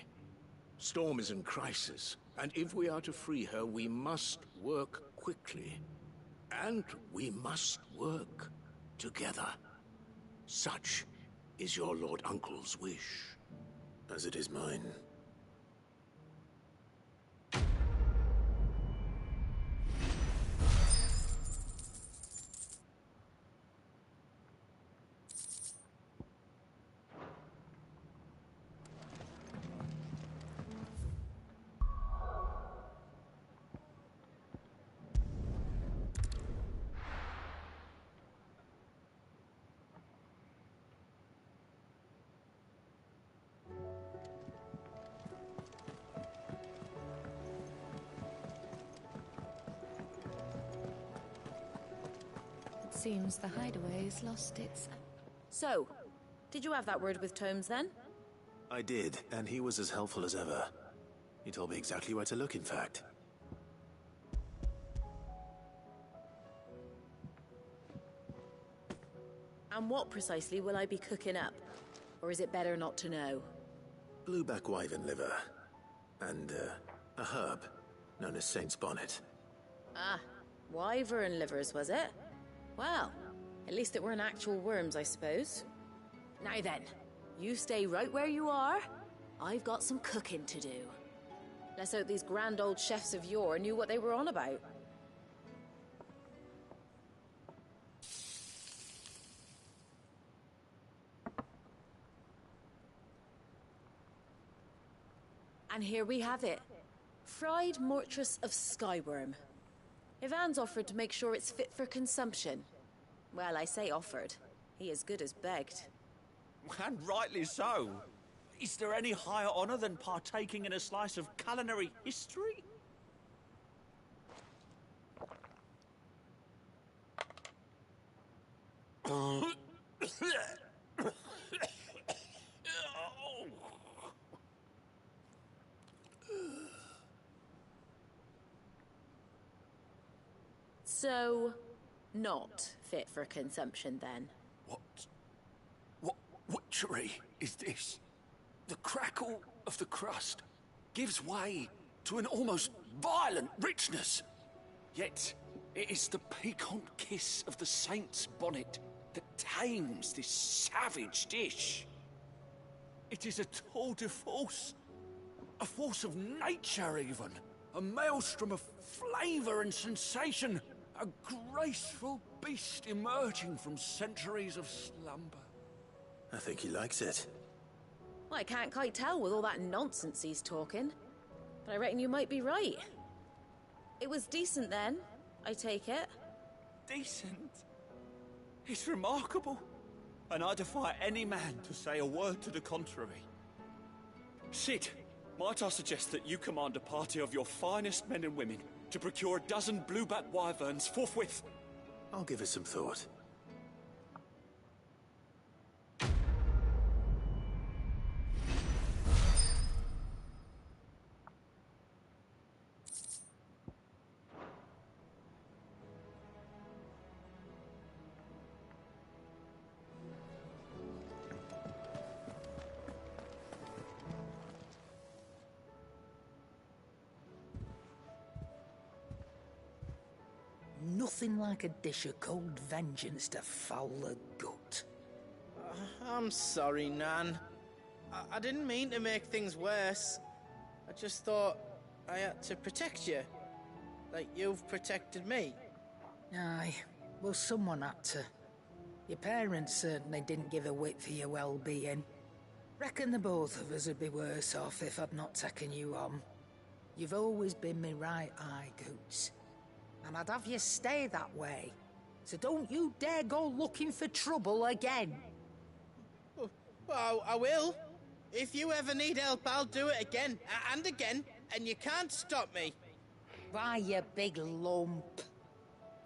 Storm is in crisis, and if we are to free her, we must work quickly. And we must work together. Such is your Lord Uncle's wish. As it is mine. Seems the hideaway's lost its... So, did you have that word with Tomes then? I did, and he was as helpful as ever. He told me exactly where to look, in fact. And what precisely will I be cooking up? Or is it better not to know? Blueback wyvern liver. And, a herb known as Saint's Bonnet. Ah, wyvern livers, was it? Well, at least it weren't actual worms, I suppose. Now then, you stay right where you are. I've got some cooking to do. Let's hope these grand old chefs of yore knew what they were on about. And here we have it. Fried mortress of skyworm. Ivan's offered to make sure it's fit for consumption. Well, I say offered. He as good as begged. And rightly so. Is there any higher honor than partaking in a slice of culinary history? So, not fit for consumption then? What witchery is this? The crackle of the crust gives way to an almost violent richness. Yet, it is the piquant kiss of the saint's bonnet that tames this savage dish. It is a tour de force, a force of nature even, a maelstrom of flavor and sensation, a graceful beast emerging from centuries of slumber. I think he likes it. Well, I can't quite tell with all that nonsense he's talking. But I reckon you might be right. It was decent then, I take it. Decent? It's remarkable. And I defy any man to say a word to the contrary. Sid, might I suggest that you command a party of your finest men and women to procure a dozen blueback wyverns forthwith? I'll give it some thought. Nothing like a dish of cold vengeance to foul the gut. I'm sorry, Nan. I didn't mean to make things worse. I just thought I had to protect you. Like you've protected me. Aye, well, someone had to. Your parents certainly didn't give a whit for your well-being. Reckon the both of us would be worse off if I'd not taken you on. You've always been me right eye, Goots. And I'd have you stay that way. So don't you dare go looking for trouble again. Well, I will. If you ever need help, I'll do it again and again, and you can't stop me. Why, you big lump.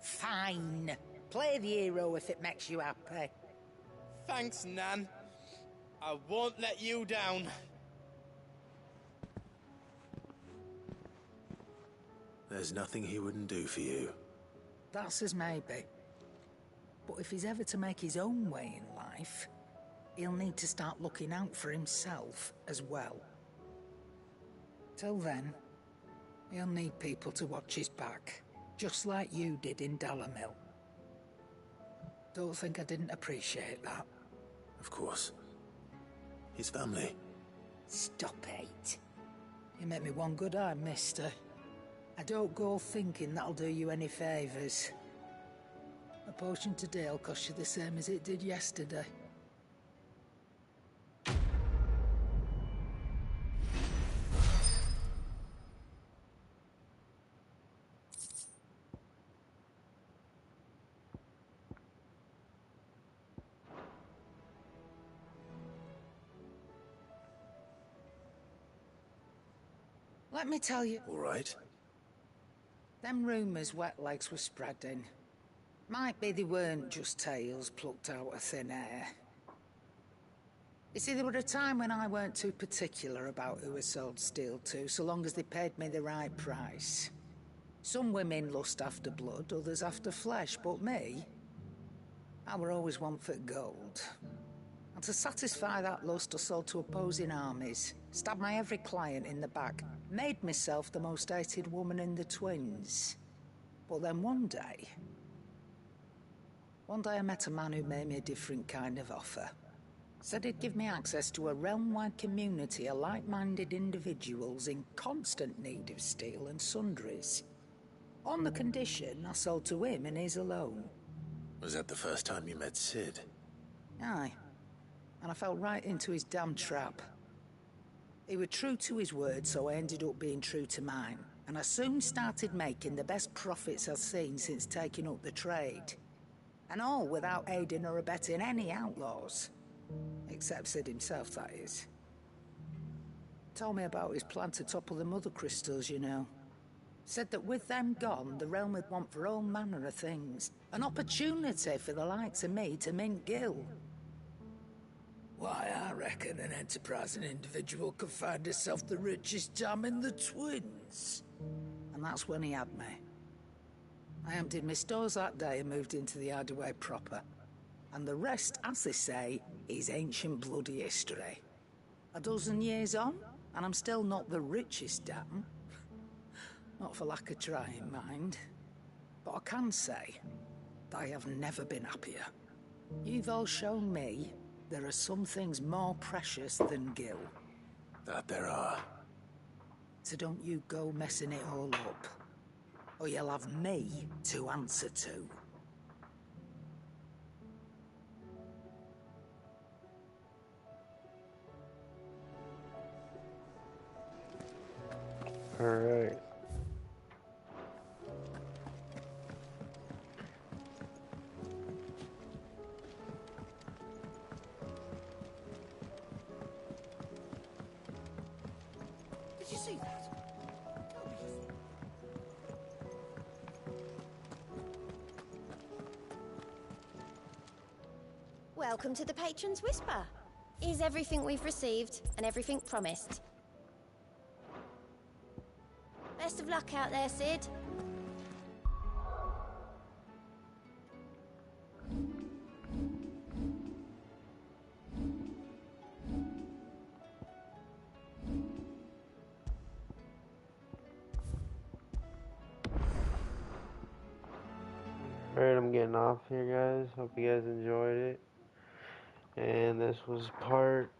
Fine. Play the hero if it makes you happy. Thanks, Nan. I won't let you down. There's nothing he wouldn't do for you. That's as maybe. But if he's ever to make his own way in life, he'll need to start looking out for himself as well. Till then, he'll need people to watch his back, just like you did in Dalamil. Don't think I didn't appreciate that. Of course. His family. Stop it. You make me one good eye, mister. I don't go thinking that'll do you any favours. A potion today'll cost you the same as it did yesterday. Let me tell you... All right. Them rumours Wetlegs were spreading. Might be they weren't just tales plucked out of thin air. You see, there were a time when I weren't too particular about who I sold steel to, so long as they paid me the right price. Some women lust after blood, others after flesh, but me, I were always one for gold. And to satisfy that lust, I sold to opposing armies, stabbed my every client in the back, made myself the most hated woman in the twins. But then one day I met a man who made me a different kind of offer. Said he'd give me access to a realm-wide community of like-minded individuals in constant need of steel and sundries. On the condition I sold to him and his alone. Was that the first time you met Sid? Aye. And I fell right into his damn trap. He was true to his word, so I ended up being true to mine. And I soon started making the best profits I've seen since taking up the trade. And all without aiding or abetting any outlaws. Except Sid himself, that is. Told me about his plan to topple the mother crystals, you know. Said that with them gone, the realm would want for all manner of things. An opportunity for the likes of me to mint gil. Why, I reckon an enterprising individual could find himself the richest dam in the twins. And that's when he had me. I emptied my stores that day and moved into the hideaway proper. And the rest, as they say, is ancient bloody history. A dozen years on, and I'm still not the richest dam. Not for lack of trying, mind. But I can say that I have never been happier. You've all shown me there are some things more precious than gil. That there are. So don't you go messing it all up. Or you'll have me to answer to. Alright. Did you see that? Welcome to the Patron's Whisper. Is everything we've received and everything promised? Best of luck out there, Sid. Alright, I'm getting off here, guys. Hope you guys enjoyed it. And this was part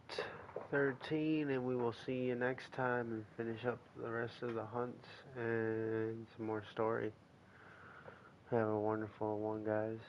13, and we will see you next time and finish up the rest of the hunts and some more story. Have a wonderful one, guys.